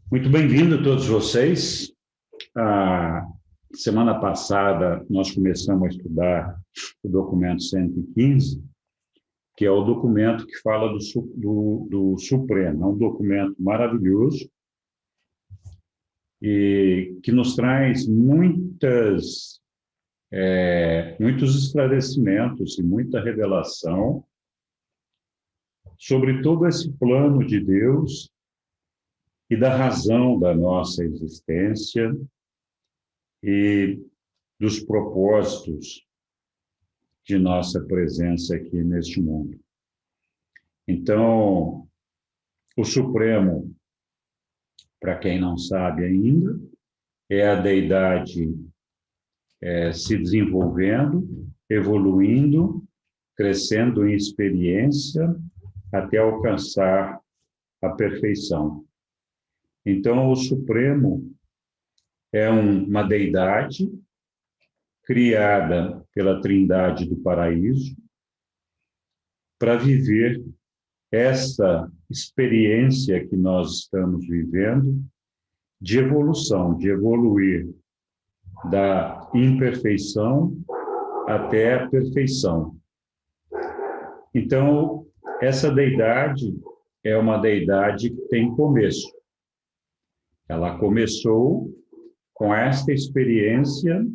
Muito bem-vindo a todos vocês. A semana passada nós começamos a estudar o documento 115, que é o documento que fala do Supremo. É um documento maravilhoso e que nos traz muitos esclarecimentos e muita revelação sobre todo esse plano de Deus e da razão da nossa existência e dos propósitos de nossa presença aqui neste mundo. Então, o Supremo, para quem não sabe ainda, é a deidade se desenvolvendo, evoluindo, crescendo em experiência até alcançar a perfeição. Então, o Supremo é uma deidade criada pela Trindade do Paraíso para viver essa experiência que nós estamos vivendo de evolução, de evoluir da imperfeição até a perfeição. Então, essa deidade é uma deidade que tem começo. Ela começou com esta experiência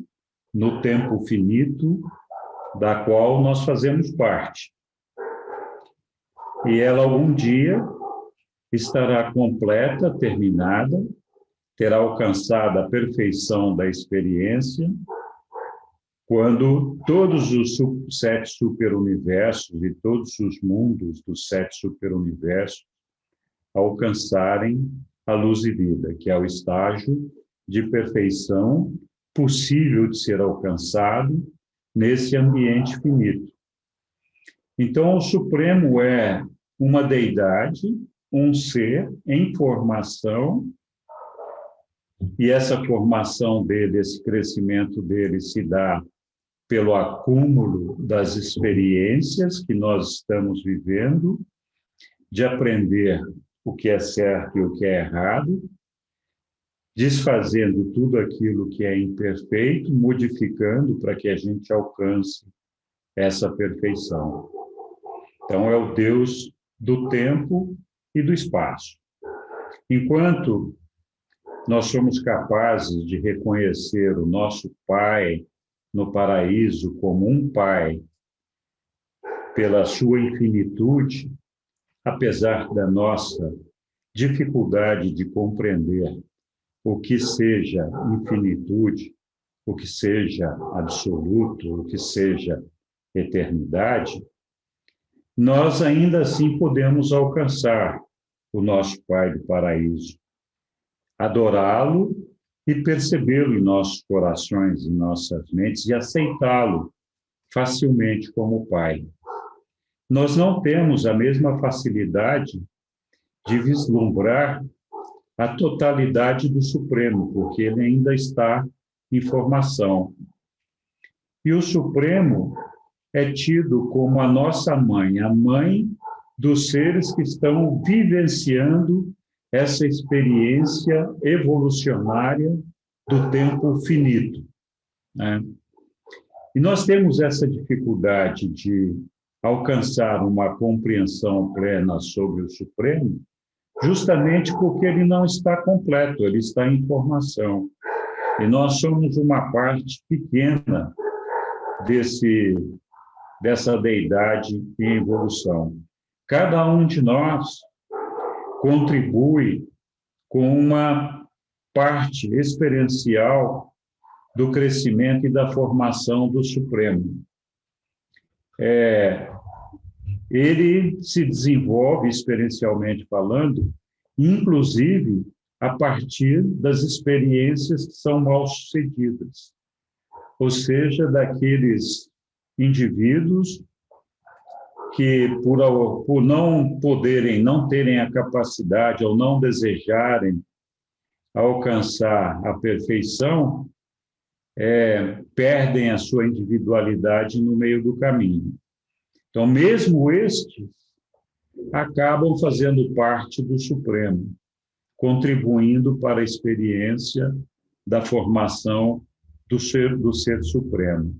no tempo finito, da qual nós fazemos parte. E ela, algum dia, estará completa, terminada, terá alcançado a perfeição da experiência, quando todos os sete superuniversos e todos os mundos dos sete superuniversos alcançarem a luz e vida, que é o estágio de perfeição possível de ser alcançado nesse ambiente finito. Então, o Supremo é uma deidade, um ser em formação, e essa formação dele, esse crescimento dele se dá pelo acúmulo das experiências que nós estamos vivendo, de aprender o que é certo e o que é errado, desfazendo tudo aquilo que é imperfeito, modificando para que a gente alcance essa perfeição. Então, é o Deus do tempo e do espaço. Enquanto nós somos capazes de reconhecer o nosso Pai no paraíso como um Pai, pela sua infinitude, apesar da nossa dificuldade de compreender o que seja infinitude, o que seja absoluto, o que seja eternidade, nós ainda assim podemos alcançar o nosso Pai do paraíso, adorá-lo e percebê-lo em nossos corações, em nossas mentes e aceitá-lo facilmente como Pai. Nós não temos a mesma facilidade de vislumbrar a totalidade do Supremo, porque ele ainda está em formação. E o Supremo é tido como a nossa mãe, a mãe dos seres que estão vivenciando essa experiência evolucionária do tempo finito, né? E nós temos essa dificuldade de alcançar uma compreensão plena sobre o Supremo, justamente porque ele não está completo, ele está em formação. E nós somos uma parte pequena dessa deidade em evolução. Cada um de nós contribui com uma parte experiencial do crescimento e da formação do Supremo. Ele se desenvolve, experiencialmente falando, inclusive a partir das experiências que são mal-sucedidas, ou seja, daqueles indivíduos que, por não poderem, não terem a capacidade ou não desejarem alcançar a perfeição, perdem a sua individualidade no meio do caminho. Então, mesmo estes acabam fazendo parte do Supremo, contribuindo para a experiência da formação do Ser Supremo.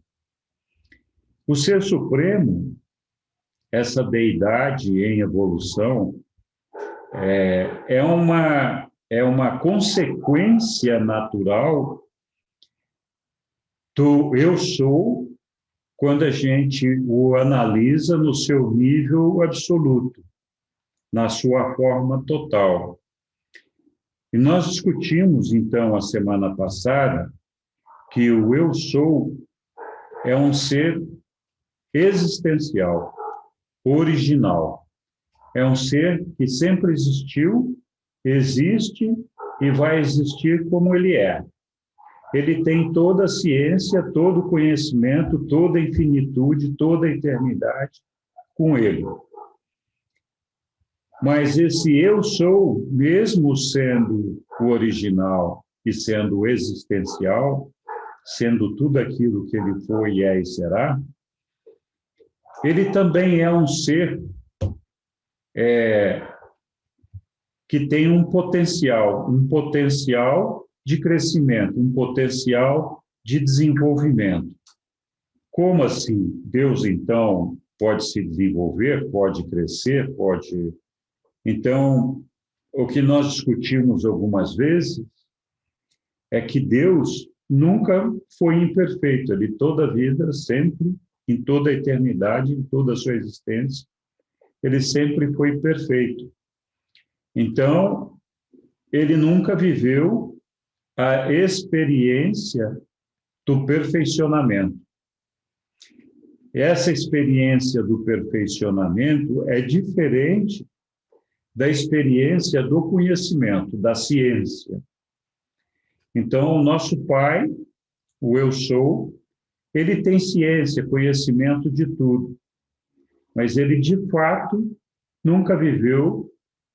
O Ser Supremo, essa deidade em evolução, é uma consequência natural do eu sou, quando a gente o analisa no seu nível absoluto, na sua forma total. E nós discutimos, então, a semana passada, que o eu sou é um ser existencial, original. É um ser que sempre existiu, existe e vai existir como ele é. Ele tem toda a ciência, todo o conhecimento, toda a infinitude, toda a eternidade com ele. Mas esse eu sou, mesmo sendo o original e sendo o existencial, sendo tudo aquilo que ele foi, é e será, ele também é um ser que tem um potencial de crescimento, um potencial de desenvolvimento. Como assim? Deus, então, pode se desenvolver, pode crescer, pode... Então, o que nós discutimos algumas vezes é que Deus nunca foi imperfeito, ele toda a vida, sempre, em toda a eternidade, em toda a sua existência, ele sempre foi perfeito. Então, ele nunca viveu a experiência do perfeicionamento. Essa experiência do perfeicionamento é diferente da experiência do conhecimento, da ciência. Então, o nosso Pai, o Eu Sou, ele tem ciência, conhecimento de tudo, mas ele, de fato, nunca viveu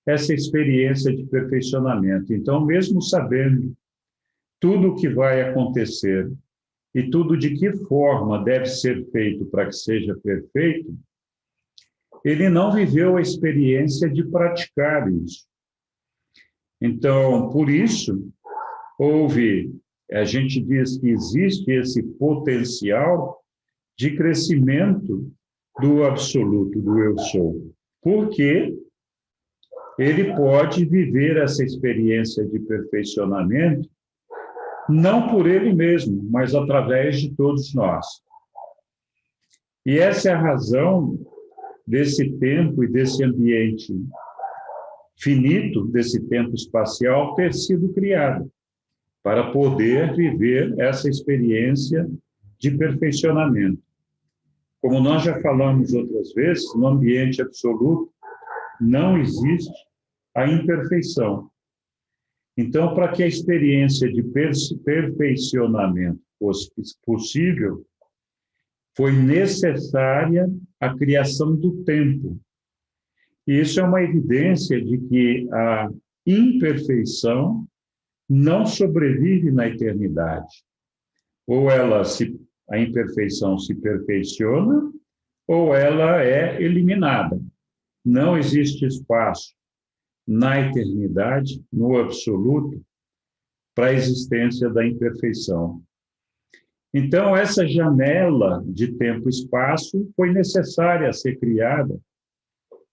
essa experiência de perfeicionamento. Então, mesmo sabendo tudo o que vai acontecer e tudo de que forma deve ser feito para que seja perfeito, ele não viveu a experiência de praticar isso. Então, por isso, a gente diz que existe esse potencial de crescimento do absoluto, do eu sou, porque ele pode viver essa experiência de perfeicionamento não por ele mesmo, mas através de todos nós. E essa é a razão desse tempo e desse ambiente finito, desse tempo espacial, ter sido criado, para poder viver essa experiência de perfeicionamento. Como nós já falamos outras vezes, no ambiente absoluto não existe a imperfeição. Então, para que a experiência de perfeicionamento fosse possível, foi necessária a criação do tempo. E isso é uma evidência de que a imperfeição não sobrevive na eternidade. Ou a imperfeição se perfeiciona, ou ela é eliminada. Não existe espaço na eternidade, no absoluto, para a existência da imperfeição. Então, essa janela de tempo e espaço foi necessária a ser criada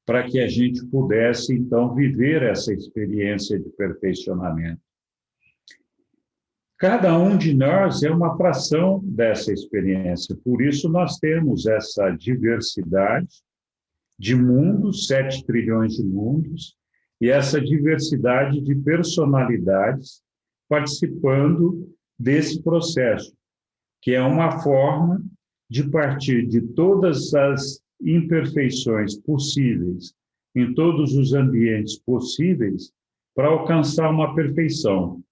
para que a gente pudesse, então, viver essa experiência de perfeicionamento. Cada um de nós é uma fração dessa experiência, por isso nós temos essa diversidade de mundos, 7 trilhões de mundos, e essa diversidade de personalidades participando desse processo, que é uma forma de partir de todas as imperfeições possíveis, em todos os ambientes possíveis, para alcançar uma perfeição.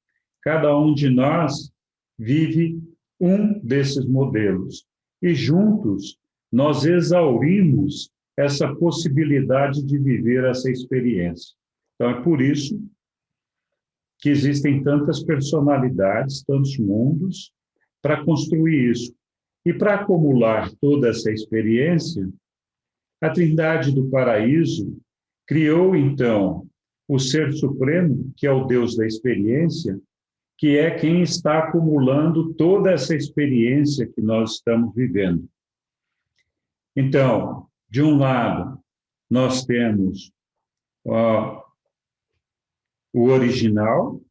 Cada um de nós vive um desses modelos, e juntos nós exaurimos essa possibilidade de viver essa experiência. Então, é por isso que existem tantas personalidades, tantos mundos, para construir isso. E para acumular toda essa experiência, a Trindade do Paraíso criou, então, o Ser Supremo, que é o Deus da experiência, que é quem está acumulando toda essa experiência que nós estamos vivendo. Então, de um lado, nós temos o original,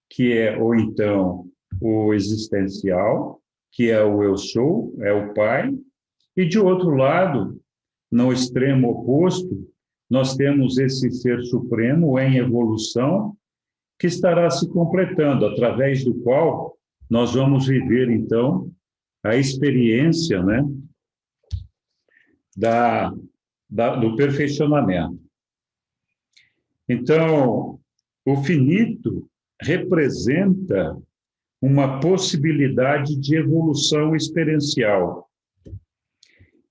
que é, ou então, o existencial, que é o eu sou, é o Pai, e de outro lado, no extremo oposto, nós temos esse Ser Supremo em evolução, que estará se completando, através do qual nós vamos viver, então, a experiência, né, do perfeccionamento. Então, o finito representa uma possibilidade de evolução experiencial.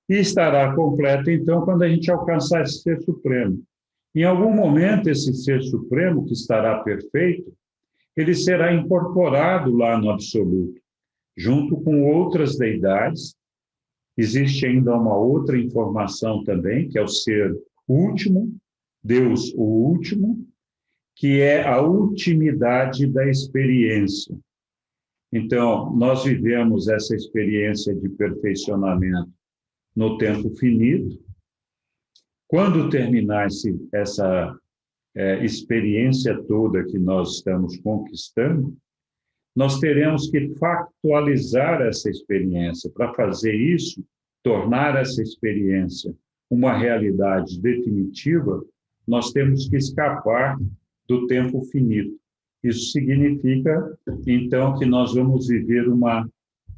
E estará completa, então, quando a gente alcançar esse Ser Supremo. Em algum momento, esse Ser Supremo, que estará perfeito, ele será incorporado lá no Absoluto, junto com outras deidades. Existe ainda uma outra informação também, que é o Ser Último, Deus o Último, que é a ultimidade da experiência. Então, nós vivemos essa experiência de perfeccionamento no tempo finito. Quando terminar essa experiência toda que nós estamos conquistando, nós teremos que factualizar essa experiência. Para fazer isso, tornar essa experiência uma realidade definitiva, nós temos que escapar do tempo finito. Isso significa, então, que nós vamos viver uma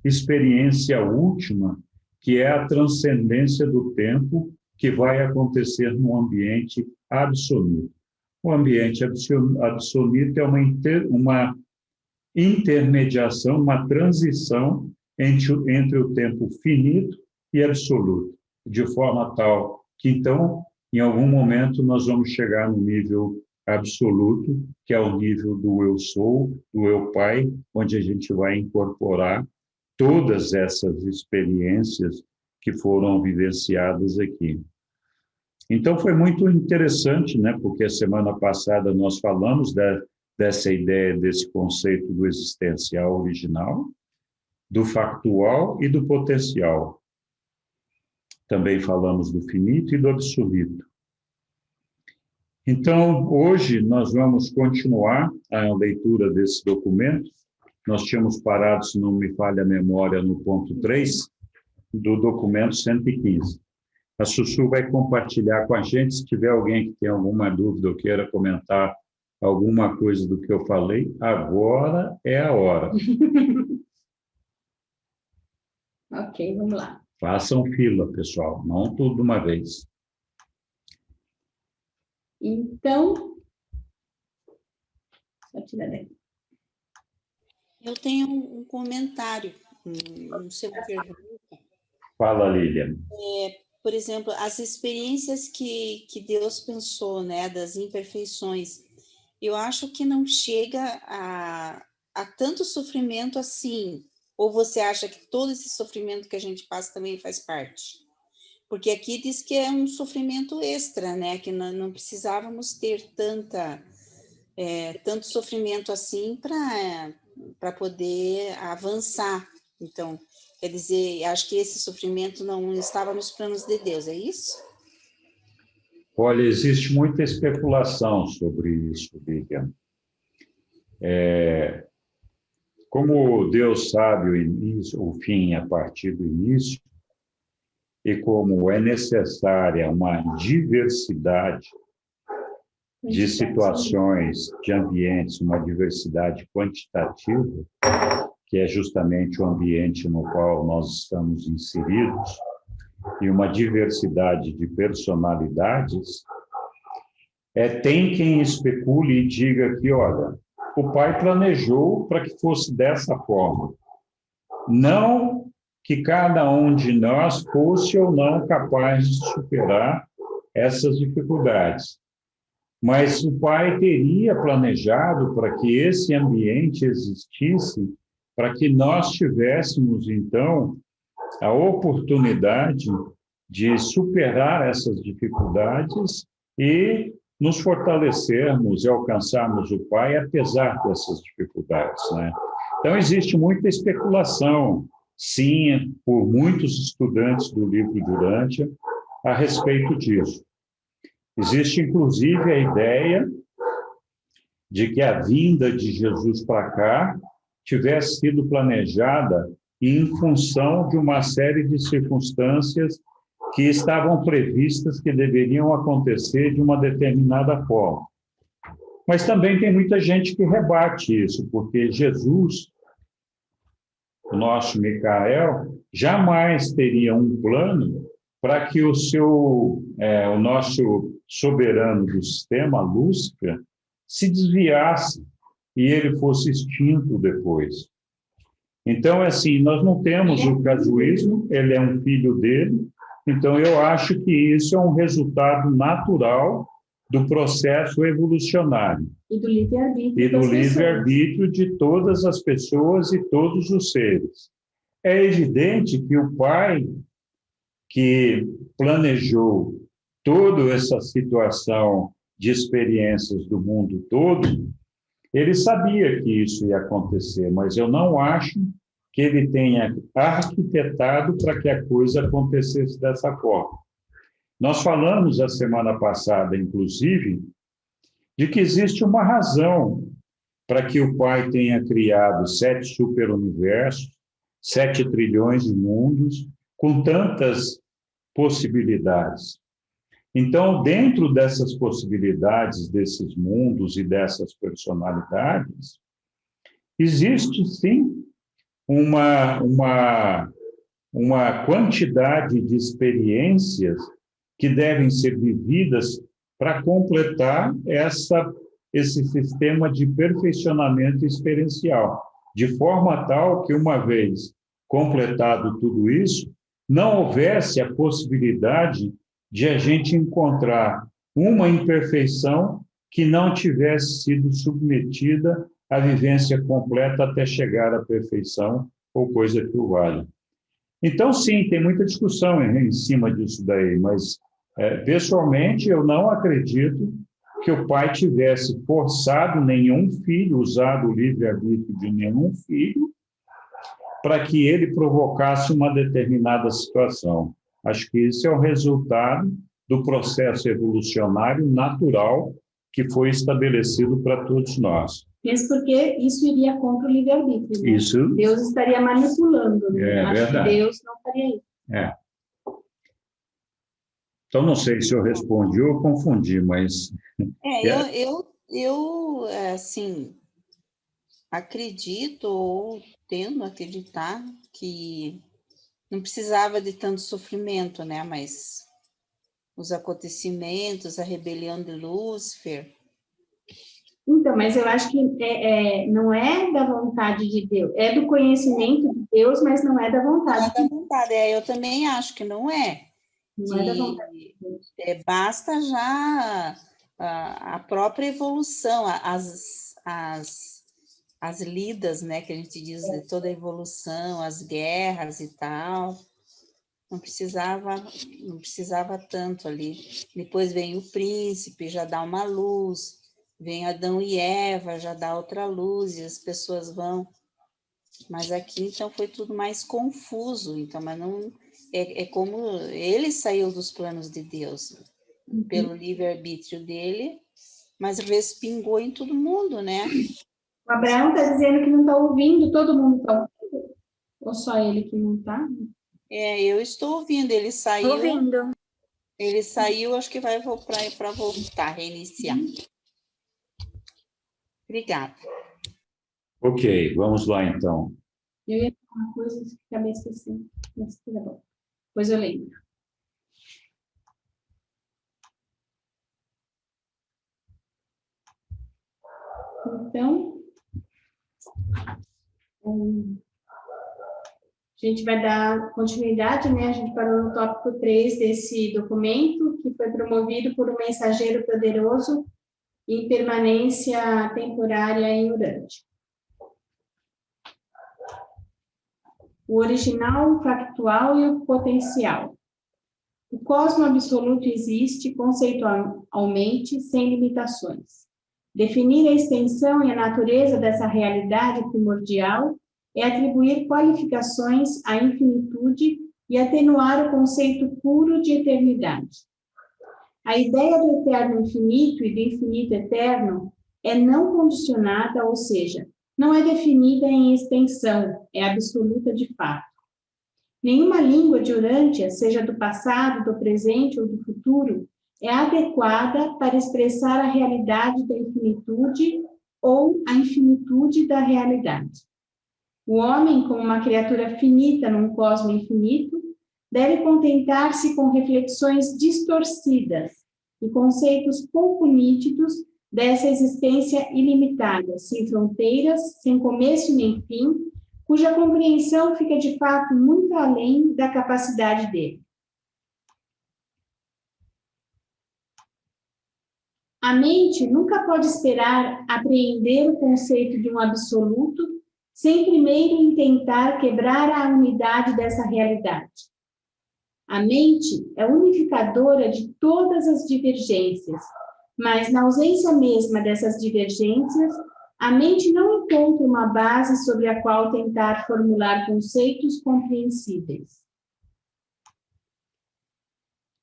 experiência última, que é a transcendência do tempo, que vai acontecer no ambiente absoluto. O ambiente absoluto é uma intermediação, uma transição entre o tempo finito e absoluto, de forma tal que, então, em algum momento, nós vamos chegar no nível absoluto, que é o nível do eu sou, do eu pai, onde a gente vai incorporar todas essas experiências que foram vivenciadas aqui. Então, foi muito interessante, né? Porque a semana passada nós falamos dessa ideia, desse conceito do existencial original, do factual e do potencial. Também falamos do finito e do absoluto. Então, hoje nós vamos continuar a leitura desse documento. Nós tínhamos parado, se não me falha a memória, no ponto 3 do documento 115. A Sussu vai compartilhar com a gente. Se tiver alguém que tem alguma dúvida ou queira comentar alguma coisa do que eu falei, agora é a hora. Ok, vamos lá. Façam fila, pessoal, não tudo de uma vez. Então, vou tirar daí. Eu tenho um comentário, não sei o que. Fala, Lilian. Por exemplo, as experiências que Deus pensou, né, das imperfeições, eu acho que não chega a tanto sofrimento assim. Ou você acha que todo esse sofrimento que a gente passa também faz parte? Porque aqui diz que é um sofrimento extra, né, que não precisávamos ter tanto sofrimento assim para poder avançar. Então, quer dizer, acho que esse sofrimento não estava nos planos de Deus, é isso? Olha, existe muita especulação sobre isso, Lilian. Como Deus sabe o início, o fim a partir do início, e como é necessária uma diversidade de situações, de ambientes, uma diversidade quantitativa, que é justamente o ambiente no qual nós estamos inseridos, e uma diversidade de personalidades, tem quem especule e diga que, olha, o Pai planejou para que fosse dessa forma. Não que cada um de nós fosse ou não capaz de superar essas dificuldades. Mas o Pai teria planejado para que esse ambiente existisse, para que nós tivéssemos, então, a oportunidade de superar essas dificuldades e nos fortalecermos e alcançarmos o Pai, apesar dessas dificuldades, né? Então, existe muita especulação, sim, por muitos estudantes do livro de Urântia, a respeito disso. Existe, inclusive, a ideia de que a vinda de Jesus para cá tivesse sido planejada em função de uma série de circunstâncias que estavam previstas que deveriam acontecer de uma determinada forma. Mas também tem muita gente que rebate isso, porque Jesus, o nosso Micael, jamais teria um plano para que o nosso soberano do sistema, Lúcifer, se desviasse e ele fosse extinto depois. Então, assim, nós não temos o casuísmo, ele é um filho dele, então eu acho que isso é um resultado natural do processo evolucionário. E do livre-arbítrio. E do livre-arbítrio de todas as pessoas e todos os seres. É evidente que o Pai, que planejou toda essa situação de experiências do mundo todo, ele sabia que isso ia acontecer, mas eu não acho que ele tenha arquitetado para que a coisa acontecesse dessa forma. Nós falamos a semana passada, inclusive, de que existe uma razão para que o Pai tenha criado 7 superuniversos, 7 trilhões de mundos, com tantas possibilidades. Então, dentro dessas possibilidades, desses mundos e dessas personalidades, existe, sim, uma quantidade de experiências que devem ser vividas para completar esse sistema de perfeccionamento experiencial, de forma tal que, uma vez completado tudo isso, não houvesse a possibilidade de a gente encontrar uma imperfeição que não tivesse sido submetida à vivência completa até chegar à perfeição ou coisa que o valha. Então, sim, tem muita discussão em cima disso daí, mas, pessoalmente, eu não acredito que o Pai tivesse forçado nenhum filho, usado o livre-arbítrio de nenhum filho, para que ele provocasse uma determinada situação. Acho que isso é o resultado do processo evolucionário natural que foi estabelecido para todos nós. Mesmo porque isso iria contra o livre-arbítrio, né? Isso. Deus estaria manipulando, né? É Acho verdade. que Deus não faria isso. É. Então, não sei se eu respondi ou confundi, mas... Eu assim, acredito ou tendo a acreditar que não precisava de tanto sofrimento, né? Mas os acontecimentos, a rebelião de Lúcifer... Então, mas eu acho que não é da vontade de Deus, é do conhecimento de Deus, mas não é da vontade. Não é da vontade, eu também acho que não é. Não é da vontade de Deus. Basta já a própria evolução, as lidas, né, que a gente diz de toda a evolução, as guerras e tal. Não precisava tanto ali. Depois vem o príncipe, já dá uma luz. Vem Adão e Eva, já dá outra luz, e as pessoas vão. Mas aqui, então, foi tudo mais confuso. Então, mas não... É como ele saiu dos planos de Deus, pelo livre-arbítrio dele, mas respingou em todo mundo, né? O Abraão está dizendo que não está ouvindo, todo mundo está ouvindo? Ou só ele que não está? Eu estou ouvindo, ele saiu... Ouvindo. Ele saiu, acho que vai para voltar, reiniciar. Obrigada. Ok, vamos lá, então. Eu ia falar uma coisa que acabei esquecendo. Mas tá bom. Depois eu lembro. Então, a gente vai dar continuidade, né? A gente parou no tópico 3 desse documento, que foi promovido por um mensageiro poderoso em permanência temporária em Urântia. O original, o factual e o potencial. O cosmo absoluto existe conceitualmente, sem limitações. Definir a extensão e a natureza dessa realidade primordial é atribuir qualificações à infinitude e atenuar o conceito puro de eternidade. A ideia do eterno infinito e do infinito eterno é não condicionada, ou seja, não é definida em extensão, é absoluta de fato. Nenhuma língua de Urântia, seja do passado, do presente ou do futuro, é adequada para expressar a realidade da infinitude ou a infinitude da realidade. O homem, como uma criatura finita num cosmo infinito, deve contentar-se com reflexões distorcidas e conceitos pouco nítidos dessa existência ilimitada, sem fronteiras, sem começo nem fim, cuja compreensão fica de fato muito além da capacidade dele. A mente nunca pode esperar apreender o conceito de um absoluto sem primeiro intentar quebrar a unidade dessa realidade. A mente é unificadora de todas as divergências, mas na ausência mesma dessas divergências, a mente não encontra uma base sobre a qual tentar formular conceitos compreensíveis.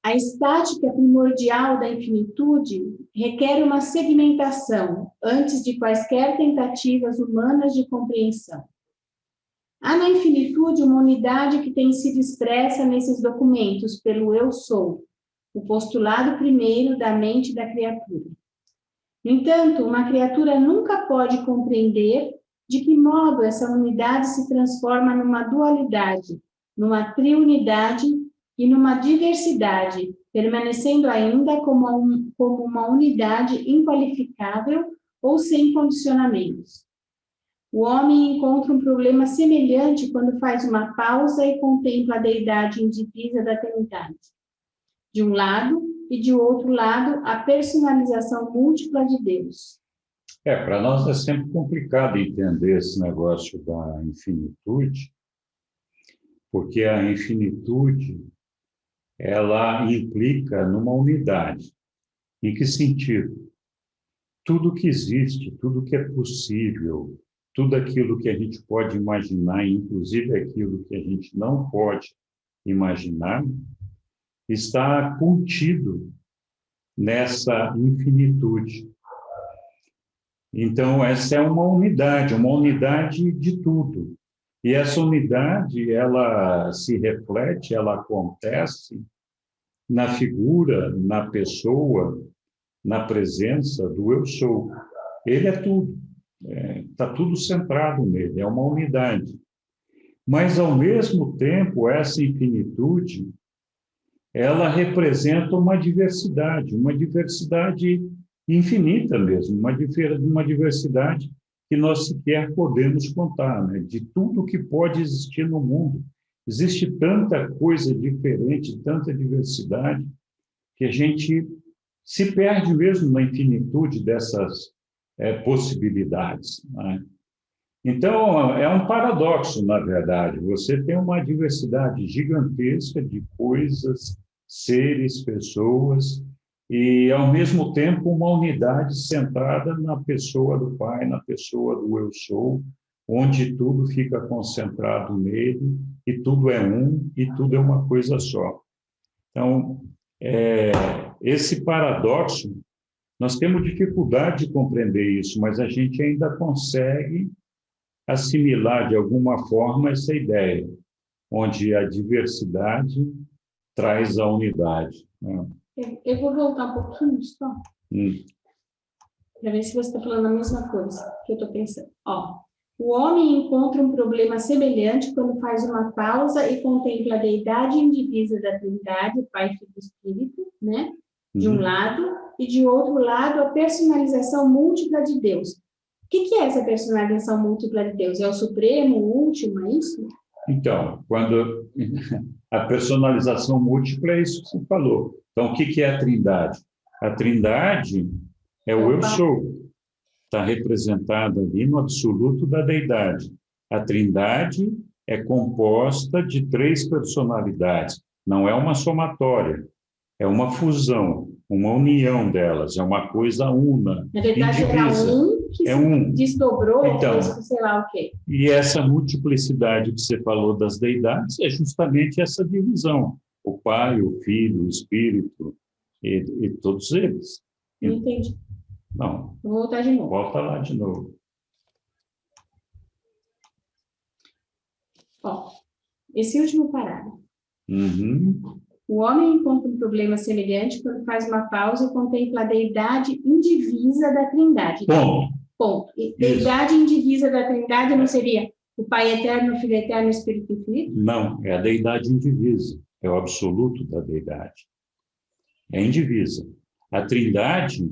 A estática primordial da infinitude requer uma segmentação antes de quaisquer tentativas humanas de compreensão. Há na infinitude uma unidade que tem sido expressa nesses documentos pelo eu sou, o postulado primeiro da mente da criatura. No entanto, uma criatura nunca pode compreender de que modo essa unidade se transforma numa dualidade, numa triunidade e numa diversidade, permanecendo ainda como uma unidade inqualificável ou sem condicionamentos. O homem encontra um problema semelhante quando faz uma pausa e contempla a deidade indivisa da eternidade. De um lado, e de outro lado, a personalização múltipla de Deus. Para nós é sempre complicado entender esse negócio da infinitude, porque a infinitude, ela implica numa unidade. Em que sentido? Tudo que existe, tudo que é possível, tudo aquilo que a gente pode imaginar, inclusive aquilo que a gente não pode imaginar, está contido nessa infinitude. Então, essa é uma unidade de tudo. E essa unidade, ela se reflete, ela acontece na figura, na pessoa, na presença do eu sou. Ele é tudo. Está tudo centrado nele, é uma unidade. Mas, ao mesmo tempo, essa infinitude, ela representa uma diversidade infinita mesmo, uma diversidade que nós sequer podemos contar, né? De tudo que pode existir no mundo. Existe tanta coisa diferente, tanta diversidade, que a gente se perde mesmo na infinitude dessas possibilidades, né? Então, é um paradoxo, na verdade. Você tem uma diversidade gigantesca de coisas, seres, pessoas, e, ao mesmo tempo, uma unidade centrada na pessoa do Pai, na pessoa do Eu Sou, onde tudo fica concentrado nele, e tudo é um, e tudo é uma coisa só. Então, esse paradoxo, nós temos dificuldade de compreender isso, mas a gente ainda consegue assimilar de alguma forma essa ideia, onde a diversidade traz a unidade, né? Eu vou voltar um pouquinho só, para ver se você está falando a mesma coisa que eu estou pensando. O homem encontra um problema semelhante quando faz uma pausa e contempla a deidade indivisa da Trindade, Pai, Filho e Espírito, né? De um lado, e de outro lado, a personalização múltipla de Deus. O que é essa personalização múltipla de Deus? É o supremo, o último, é isso? Então, quando a personalização múltipla é isso que você falou. Então, o que é a Trindade? A Trindade é o Eu Sou. Está representada ali no absoluto da deidade. A Trindade é composta de 3 personalidades. Não é uma somatória, é uma fusão, uma união delas, é uma coisa una, Na verdade, era indivisa. um que É se um. desdobrou, Então, fez sei lá o quê. E essa multiplicidade que você falou das deidades é justamente essa divisão. O Pai, o Filho, o Espírito e todos eles. Não entendi. Não, Vou voltar de novo. volta lá de novo. Ó, esse último parágrafo. Uhum. O homem encontra um problema semelhante quando faz uma pausa e contempla a deidade indivisa da Trindade. Ponto. Ponto. E deidade indivisa da Trindade não seria o Pai eterno, o Filho eterno e o Espírito infinito? Não, é a deidade indivisa, é o absoluto da deidade. É indivisa. A Trindade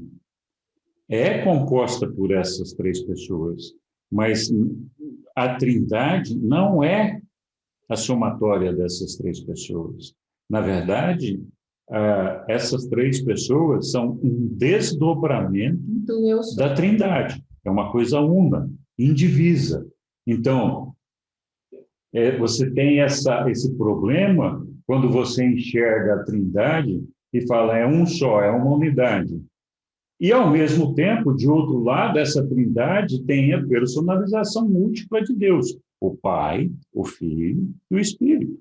é composta por essas três pessoas, mas a Trindade não é a somatória dessas três pessoas. Na verdade, essas três pessoas são um desdobramento da Trindade. É uma coisa una, indivisa. Então, você tem esse problema quando você enxerga a Trindade e fala é um só, é uma unidade. E, ao mesmo tempo, de outro lado, essa Trindade tem a personalização múltipla de Deus. O Pai, o Filho e o Espírito.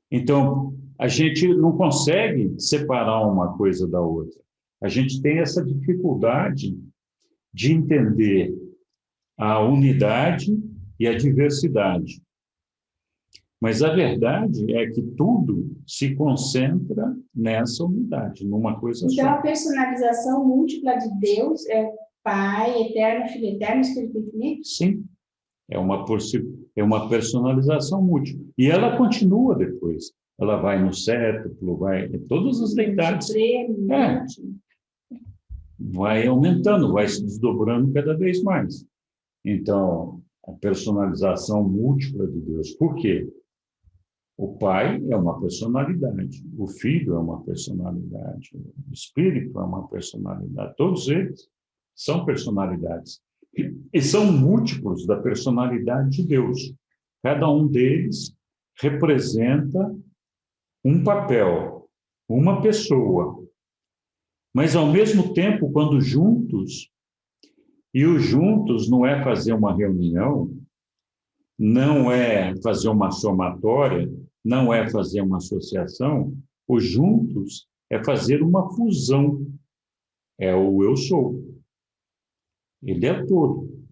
Então, a gente não consegue separar uma coisa da outra. A gente tem essa dificuldade de entender a unidade e a diversidade. Mas a verdade é que tudo se concentra nessa unidade, numa coisa só. Então, a personalização múltipla de Deus é Pai, Eterno, Filho Eterno, Espírito Infinito? Sim, é uma personalização múltipla. E ela continua depois. Ela vai no sétuplo, vai em todas as deidades. Vai aumentando, vai se desdobrando cada vez mais. Então, a personalização múltipla de Deus. Por quê? O Pai é uma personalidade, o Filho é uma personalidade, o Espírito é uma personalidade. Todos eles são personalidades. E são múltiplos da personalidade de Deus. Cada um deles representa um papel, uma pessoa. Mas, ao mesmo tempo, quando juntos, e os juntos não é fazer uma reunião, não é fazer uma somatória, não é fazer uma associação, os juntos é fazer uma fusão. É o eu sou. Ele é todo.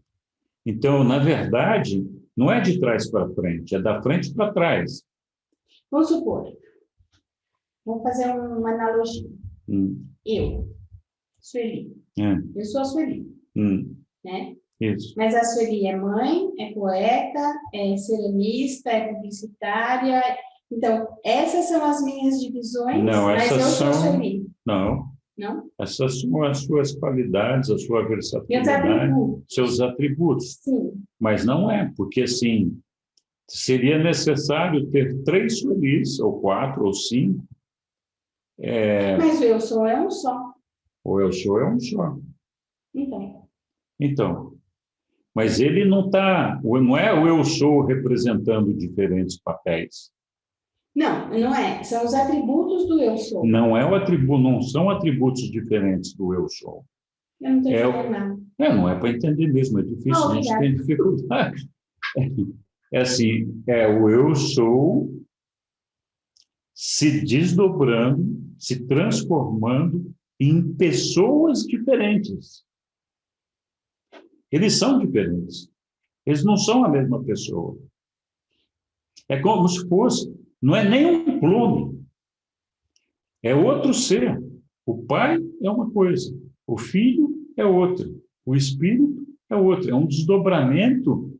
Então, na verdade, não é de trás para frente, é da frente para trás. Vamos supor. Vamos fazer uma analogia. Eu, Sueli. Eu sou a Sueli. Né? Isso. Mas a Sueli é mãe, é poeta, é ceramista, é publicitária. Então, essas são as minhas divisões, não, mas eu sou a Sueli. Não. Não? Essas são as suas qualidades, a sua versatilidade, seus atributos. Sim. Mas não é, porque assim, seria necessário ter 3 Suelis, ou 4, ou 5. Mas o eu sou é um só. O eu sou é um só. Então, mas ele não é o eu sou representando diferentes papéis. Não, não é. São os atributos do eu sou. Não são atributos diferentes do eu sou. Eu não estou entendendo nada. Não é para entender mesmo, é difícil, a gente tem dificuldade. É assim, o eu sou se desdobrando, se transformando em pessoas diferentes. Eles são diferentes. Eles não são a mesma pessoa. É como se fosse, não é nem um clone. É outro ser. O Pai é uma coisa, o Filho é outra, o Espírito é outra. É um desdobramento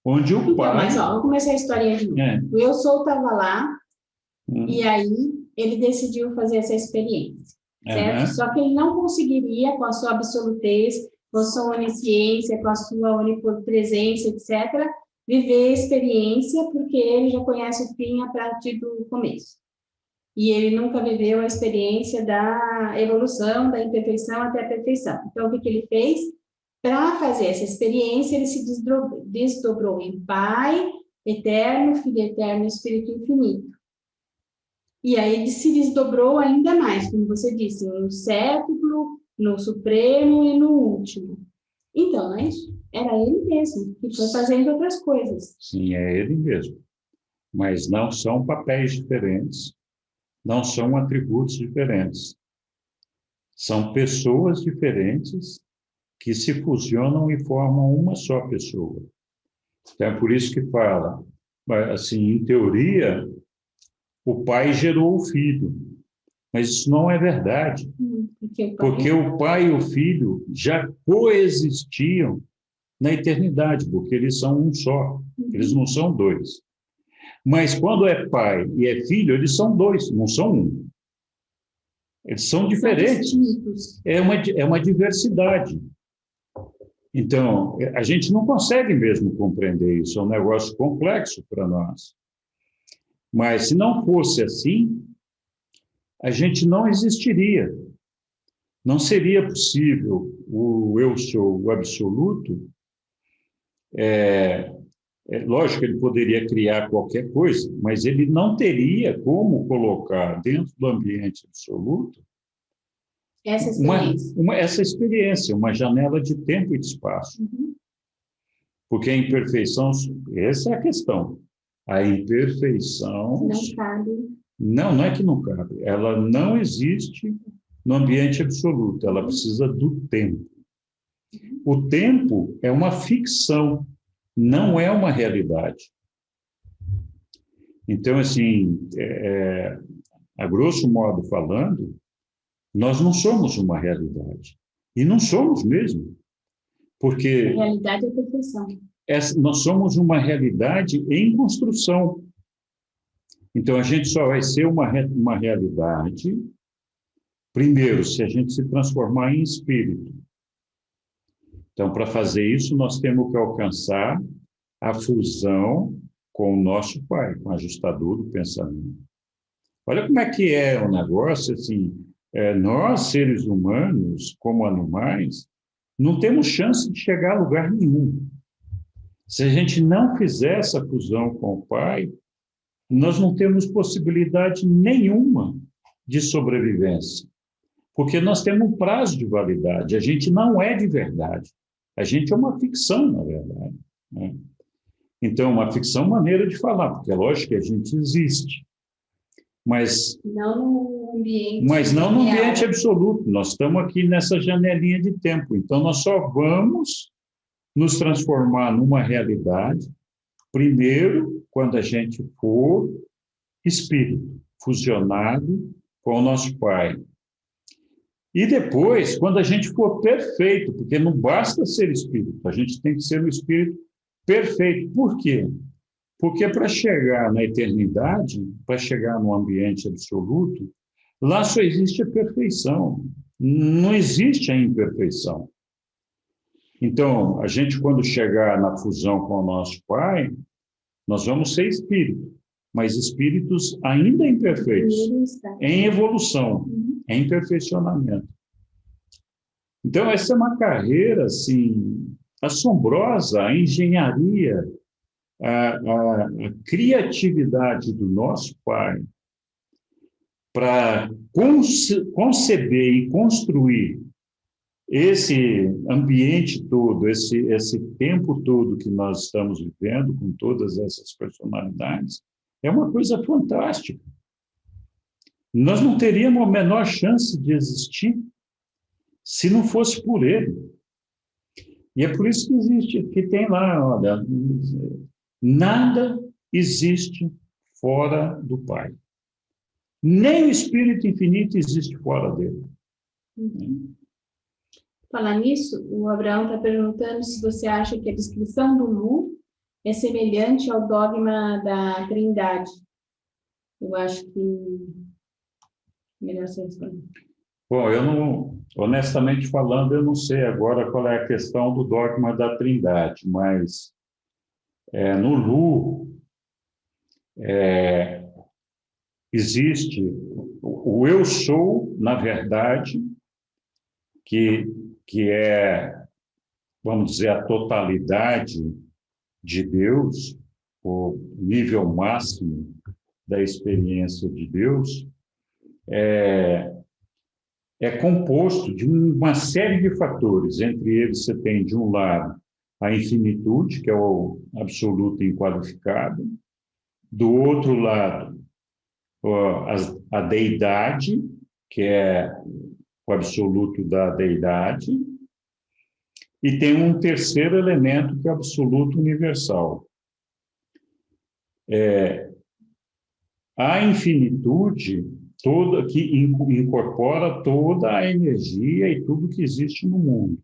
onde o Pai... Mas, vamos começar a historinha de novo. O eu sou estava lá, e aí ele decidiu fazer essa experiência, certo? Só que ele não conseguiria, com a sua absolutez, com a sua onisciência, com a sua onipresença, etc., viver a experiência, porque ele já conhece o fim a partir do começo. E ele nunca viveu a experiência da evolução, da imperfeição até a perfeição. Então, o que ele fez? Para fazer essa experiência, ele se desdobrou em Pai, eterno, Filho eterno e Espírito infinito. E aí ele se desdobrou ainda mais, como você disse, no século, no Supremo e no último. Então, não é isso? Era ele mesmo, que foi fazendo outras coisas. Sim, é ele mesmo. Mas não são papéis diferentes, não são atributos diferentes. São pessoas diferentes que se fusionam e formam uma só pessoa. Então, é por isso que fala, assim, em teoria, o pai gerou o filho, mas isso não é verdade, porque o pai e o filho já coexistiam na eternidade, porque eles são um só, eles não são dois. Mas quando é pai e é filho, eles são dois, não são um. Eles são diferentes. É uma diversidade. Então, a gente não consegue mesmo compreender isso, é um negócio complexo para nós. Mas se não fosse assim, a gente não existiria. Não seria possível o eu sou, o absoluto. Lógico que ele poderia criar qualquer coisa, mas ele não teria como colocar dentro do ambiente absoluto essa experiência, uma janela de tempo e de espaço. Porque a imperfeição, essa é a questão. A imperfeição... Não cabe. Não é que não cabe. Ela não existe no ambiente absoluto. Ela precisa do tempo. O tempo é uma ficção, não é uma realidade. Então, assim, a grosso modo falando, nós não somos uma realidade. E não somos mesmo. Porque... A realidade é a perfeição. Nós somos uma realidade em construção. Então, a gente só vai ser uma realidade, primeiro, se a gente se transformar em espírito. Então, para fazer isso, nós temos que alcançar a fusão com o nosso Pai, com a ajustador do pensamento. Olha como é que é o negócio, assim, nós, seres humanos, como animais, não temos chance de chegar a lugar nenhum. Se a gente não fizer essa fusão com o Pai, nós não temos possibilidade nenhuma de sobrevivência, porque nós temos um prazo de validade, a gente não é de verdade, a gente é uma ficção, na verdade, né? Então, uma ficção maneira de falar, porque é lógico que a gente existe, mas não no ambiente absoluto, nós estamos aqui nessa janelinha de tempo, então nós só vamos nos transformar numa realidade, primeiro, quando a gente for espírito, fusionado com o nosso Pai. E depois, quando a gente for perfeito, porque não basta ser espírito, a gente tem que ser um espírito perfeito. Por quê? Porque para chegar na eternidade, para chegar no ambiente absoluto, lá só existe a perfeição, não existe a imperfeição. Então, a gente, quando chegar na fusão com o nosso Pai, nós vamos ser espírito, mas espíritos ainda imperfeitos, em evolução, em perfeccionamento. Então, essa é uma carreira, assim, assombrosa, a engenharia, a criatividade do nosso Pai para conceber e construir esse ambiente todo, esse tempo todo que nós estamos vivendo, com todas essas personalidades, é uma coisa fantástica. Nós não teríamos a menor chance de existir se não fosse por ele. E é por isso que existe, que tem lá, olha, nada existe fora do Pai. Nem o Espírito Infinito existe fora dele. Falar nisso, o Abraão está perguntando se você acha que a descrição do Lu é semelhante ao dogma da Trindade. Eu acho que melhor você responder. Bom, eu não, honestamente falando, eu não sei agora qual é a questão do dogma da Trindade, mas no Lu existe o eu sou, na verdade, que é, vamos dizer, a totalidade de Deus, o nível máximo da experiência de Deus, é composto de uma série de fatores. Entre eles, você tem, de um lado, a infinitude, que é o absoluto inqualificado. Do outro lado, a deidade, que é o absoluto da deidade. E tem um terceiro elemento, que é o absoluto universal. A infinitude toda, que incorpora toda a energia e tudo que existe no mundo.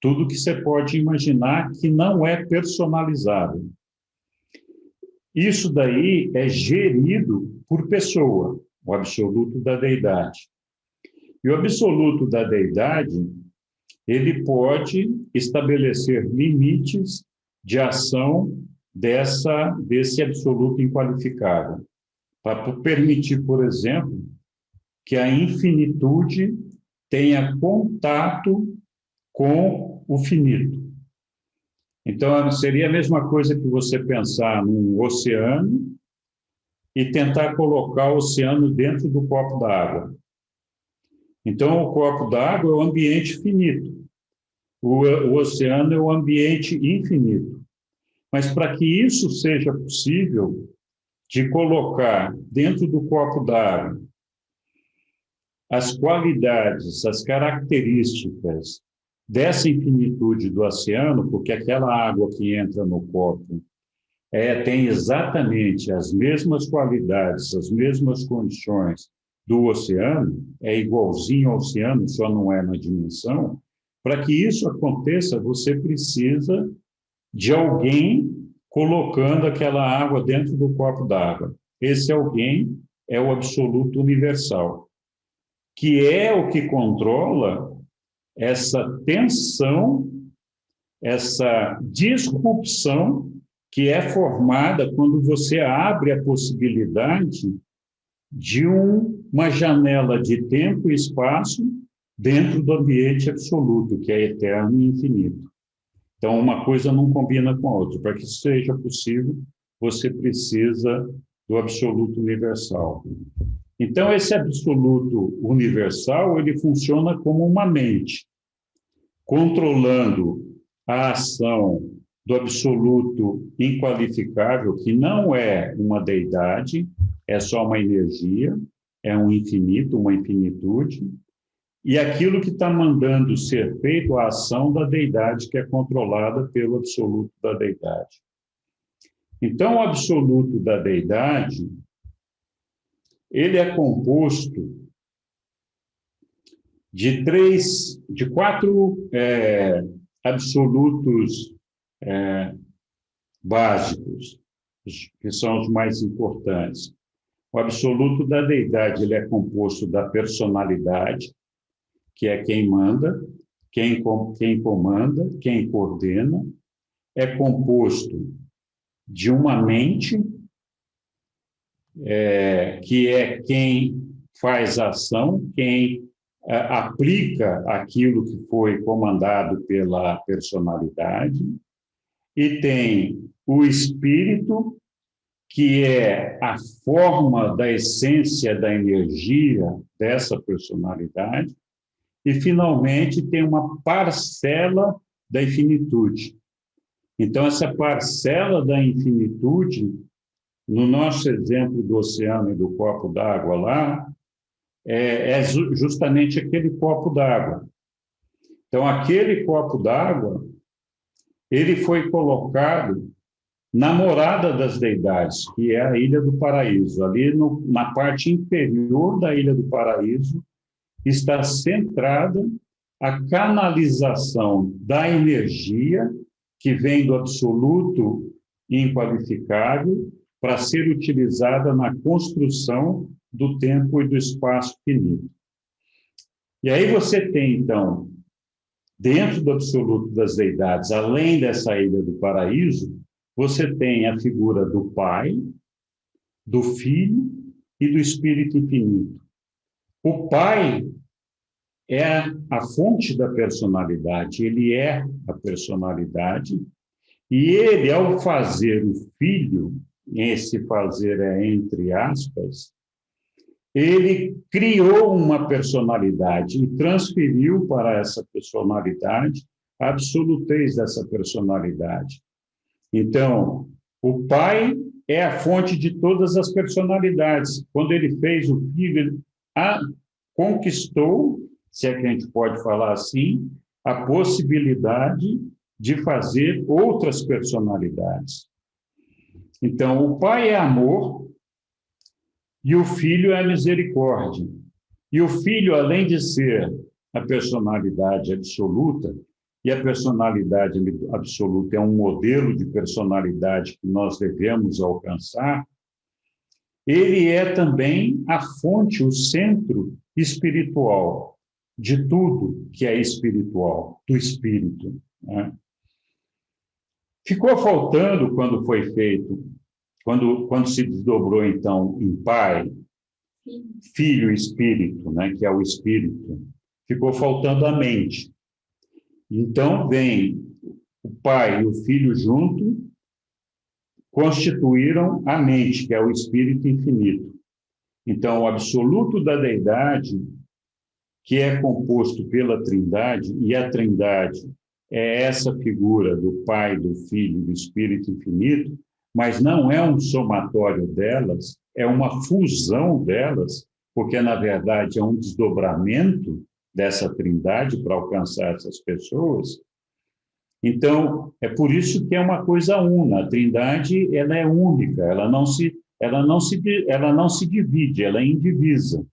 Tudo que você pode imaginar que não é personalizado. Isso daí é gerido por pessoa, o absoluto da deidade. E o absoluto da deidade, ele pode estabelecer limites de ação desse absoluto inqualificável, para permitir, por exemplo, que a infinitude tenha contato com o finito. Então, seria a mesma coisa que você pensar num oceano e tentar colocar o oceano dentro do copo d'água. Então, o copo d'água é o ambiente finito. O oceano é o ambiente infinito. Mas para que isso seja possível, de colocar dentro do copo d'água as qualidades, as características dessa infinitude do oceano, porque aquela água que entra no copo tem exatamente as mesmas qualidades, as mesmas condições do oceano, é igualzinho ao oceano, só não é na dimensão. Para que isso aconteça, você precisa de alguém colocando aquela água dentro do copo d'água. Esse alguém é o absoluto universal, que é o que controla essa tensão, essa disrupção que é formada quando você abre a possibilidade de uma janela de tempo e espaço dentro do ambiente absoluto, que é eterno e infinito. Então, uma coisa não combina com a outra. Para que isso seja possível, você precisa do absoluto universal. Então, esse absoluto universal, ele funciona como uma mente, controlando a ação do absoluto inqualificável, que não é uma deidade, é só uma energia, é um infinito, uma infinitude, e aquilo que está mandando ser feito, a ação da deidade, que é controlada pelo absoluto da deidade. Então, o absoluto da deidade, ele é composto de quatro absolutos básicos, que são os mais importantes. O absoluto da deidade, ele é composto da personalidade, que é quem manda, quem comanda, quem coordena. É composto de uma mente, que é quem faz a ação, quem aplica aquilo que foi comandado pela personalidade, e tem o espírito, que é a forma da essência da energia dessa personalidade, e, finalmente, tem uma parcela da infinitude. Então, essa parcela da infinitude, no nosso exemplo do oceano e do copo d'água lá, é justamente aquele copo d'água. Então, aquele copo d'água, ele foi colocado na morada das deidades, que é a Ilha do Paraíso. Ali, na parte inferior da Ilha do Paraíso, está centrada a canalização da energia que vem do absoluto inqualificável para ser utilizada na construção do tempo e do espaço finito. E aí você tem, então, dentro do absoluto das deidades, além dessa Ilha do Paraíso, você tem a figura do Pai, do Filho e do Espírito Infinito. O Pai é a fonte da personalidade, ele é a personalidade, E ele, ao fazer o filho, esse fazer é entre aspas, ele criou uma personalidade e transferiu para essa personalidade a absolutez dessa personalidade. Então, o pai é a fonte de todas as personalidades. Quando ele fez o filho, ele conquistou, se é que a gente pode falar assim, a possibilidade de fazer outras personalidades. Então, o pai é amor e o filho é misericórdia. E o filho, além de ser a personalidade absoluta, e a personalidade absoluta é um modelo de personalidade que nós devemos alcançar, ele é também a fonte, o centro espiritual de tudo que é espiritual, do espírito, né? Ficou faltando, quando foi feito, quando se desdobrou, então, em Pai, Filho e Espírito, né, que é o Espírito, ficou faltando a mente. Então, vem o Pai e o Filho junto, constituíram a mente, que é o Espírito infinito. Então, o absoluto da deidade, que é composto pela Trindade, e a Trindade é essa figura do Pai, do Filho e do Espírito infinito, mas não é um somatório delas, é uma fusão delas, porque, na verdade, é um desdobramento dessa Trindade para alcançar essas pessoas. Então, é por isso que é uma coisa una. A Trindade, ela é única, ela não se divide, ela é indivisa.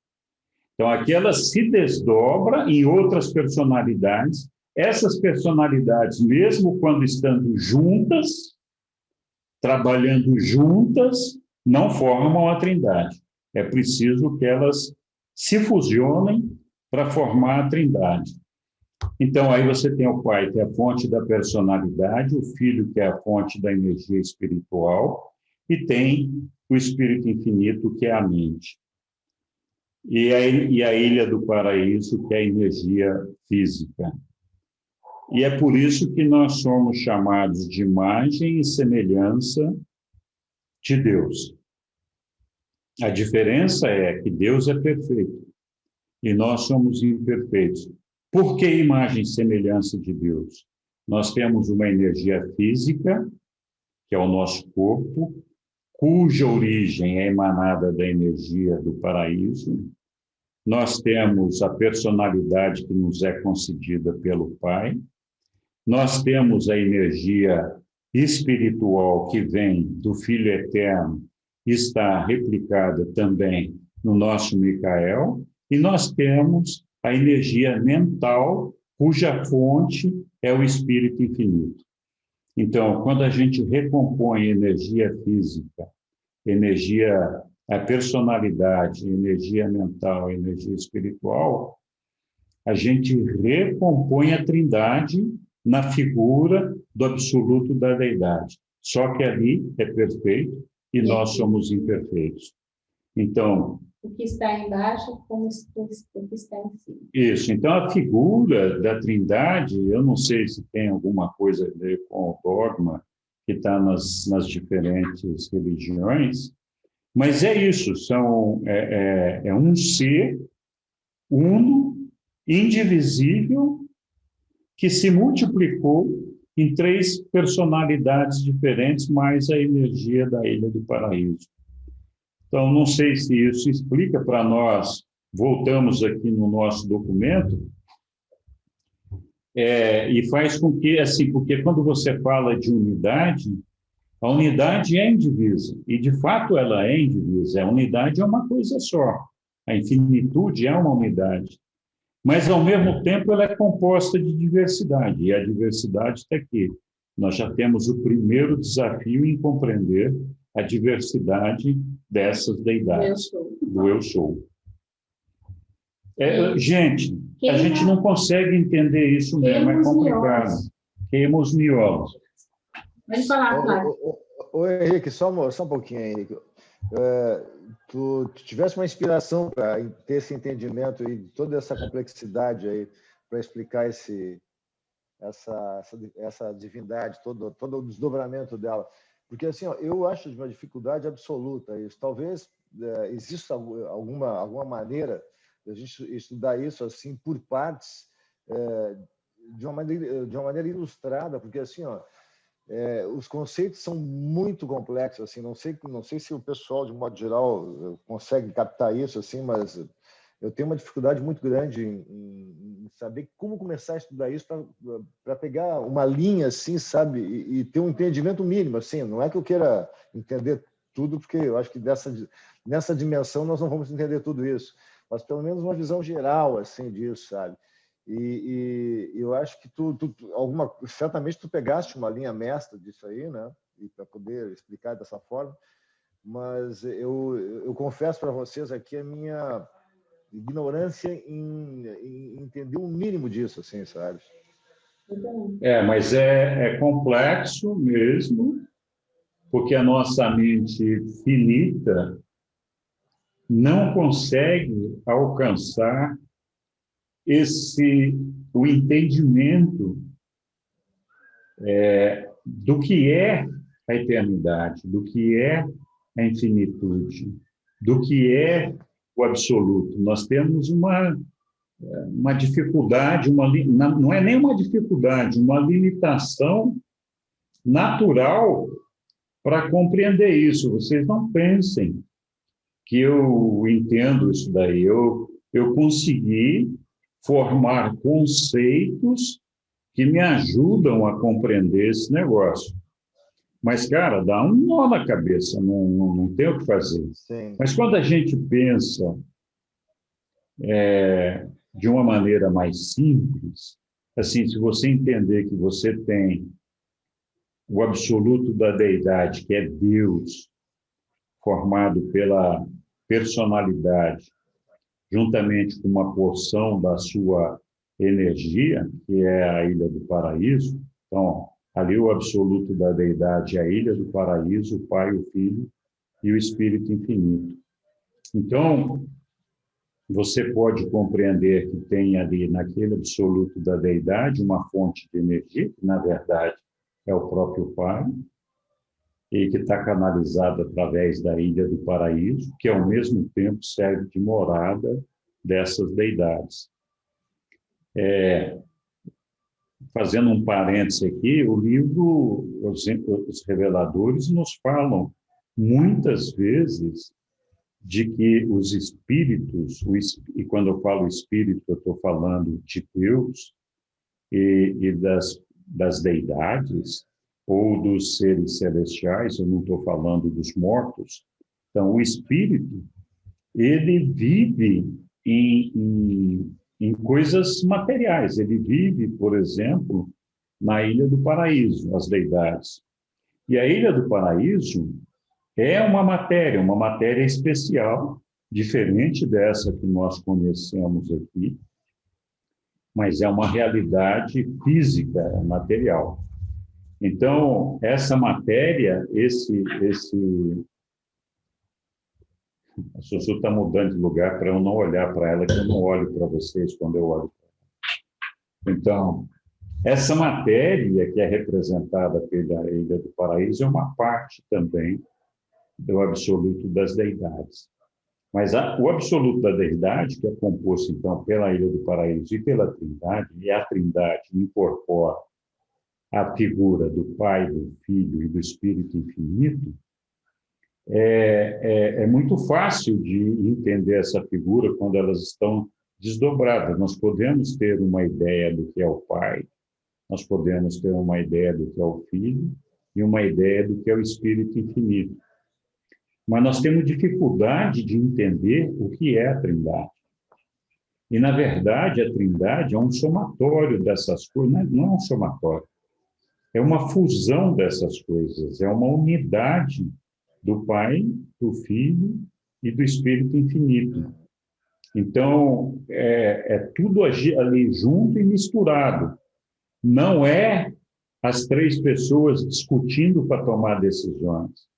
Então, aqui ela se desdobra em outras personalidades. Essas personalidades, mesmo quando estando juntas, trabalhando juntas, não formam a Trindade. É preciso que elas se fusionem para formar a Trindade. Então, aí você tem o Pai, que é a fonte da personalidade, o Filho, que é a fonte da energia espiritual, e tem o Espírito Infinito, que é a mente. E a Ilha do Paraíso, que é a energia física. E é por isso que nós somos chamados de imagem e semelhança de Deus. A diferença é que Deus é perfeito e nós somos imperfeitos. Por que imagem e semelhança de Deus? Nós temos uma energia física, que é o nosso corpo, cuja origem é emanada da energia do paraíso. Nós temos a personalidade que nos é concedida pelo Pai. Nós temos a energia espiritual que vem do Filho Eterno, está replicada também no nosso Micael. E nós temos a energia mental, cuja fonte é o Espírito Infinito. Então, quando a gente recompõe energia física, a personalidade, energia mental, energia espiritual, a gente recompõe a Trindade na figura do absoluto da deidade. Só que ali é perfeito e nós somos imperfeitos. Então, o que está embaixo como o que está em cima. Isso. Então, a figura da Trindade, eu não sei se tem alguma coisa a ver com o dogma que está nas diferentes religiões, mas é isso, é um ser uno, indivisível, que se multiplicou em 3 personalidades diferentes, mais a energia da Ilha do Paraíso. Então, não sei se isso explica para nós, voltamos aqui no nosso documento, e faz com que, assim, porque quando você fala de unidade, a unidade é indivisa, e de fato ela é indivisa, a unidade é uma coisa só, a infinitude é uma unidade, mas ao mesmo tempo ela é composta de diversidade, e a diversidade está aqui. Nós já temos o primeiro desafio em compreender a diversidade dessas deidades, do eu sou. Gente, a gente não consegue entender isso mesmo, é complicado. Queima os miolos. Pode falar, Flávio. Ô, Henrique, só um pouquinho, Henrique. Tu tivesse uma inspiração para ter esse entendimento e toda essa complexidade aí para explicar essa divindade, todo o desdobramento dela. Porque, assim, ó, eu acho de uma dificuldade absoluta isso. Talvez exista alguma maneira de a gente estudar isso assim por partes, de uma maneira ilustrada, porque, assim, ó, os conceitos são muito complexos, assim, não sei se o pessoal, de modo geral, consegue captar isso, assim, mas eu tenho uma dificuldade muito grande em saber como começar a estudar isso para pegar uma linha, assim, sabe, e ter um entendimento mínimo, assim. Não é que eu queira entender tudo, porque eu acho que nessa dimensão nós não vamos entender tudo isso, mas pelo menos uma visão geral, assim, disso, sabe? E eu acho que certamente tu pegaste uma linha mestra disso aí, né? E para poder explicar dessa forma, mas eu confesso para vocês aqui a minha ignorância em entender um mínimo disso, assim, sabe? Mas é complexo mesmo, porque a nossa mente finita não consegue alcançar o entendimento do que é a eternidade, do que é a infinitude, do que é o absoluto. Nós temos uma dificuldade, não é nem uma dificuldade, uma limitação natural para compreender isso. Vocês não pensem que eu entendo isso daí. Eu consegui formar conceitos que me ajudam a compreender esse negócio. Mas, cara, dá um nó na cabeça, não tem o que fazer. Sim. Mas quando a gente pensa de uma maneira mais simples, assim, se você entender que você tem o absoluto da deidade, que é Deus, formado pela personalidade, juntamente com uma porção da sua energia, que é a Ilha do Paraíso. Então, ali o absoluto da deidade é a Ilha do Paraíso, o Pai, o Filho e o Espírito Infinito. Então, você pode compreender que tem ali, naquele absoluto da deidade, uma fonte de energia, que, na verdade, é o próprio Pai, e que está canalizada através da Ilha do Paraíso, que, ao mesmo tempo, serve de morada dessas deidades. Fazendo um parêntese aqui, o livro, os reveladores nos falam muitas vezes de que os espíritos, e quando eu falo espírito, eu estou falando de Deus e das deidades, ou dos seres celestiais, eu não estou falando dos mortos. Então, o espírito, ele vive em coisas materiais. Ele vive, por exemplo, na Ilha do Paraíso, as deidades. E a Ilha do Paraíso é uma matéria especial, diferente dessa que nós conhecemos aqui, mas é uma realidade física, material. Então, essa matéria, a Sussu está mudando de lugar para eu não olhar para ela, que eu não olho para vocês quando eu olho para ela. Então, essa matéria que é representada pela Ilha do Paraíso é uma parte também do absoluto das deidades. Mas o absoluto da deidade, que é composto, então, pela Ilha do Paraíso e pela Trindade, e a Trindade incorpora a figura do Pai, do Filho e do Espírito Infinito, é muito fácil de entender essa figura quando elas estão desdobradas. Nós podemos ter uma ideia do que é o Pai, nós podemos ter uma ideia do que é o Filho e uma ideia do que é o Espírito Infinito. Mas nós temos dificuldade de entender o que é a Trindade. E, na verdade, a Trindade é um somatório dessas coisas, não é um somatório, é uma fusão dessas coisas, é uma unidade do Pai, do Filho e do Espírito Infinito. Então, é tudo ali junto e misturado. Não é as três pessoas discutindo para tomar decisões.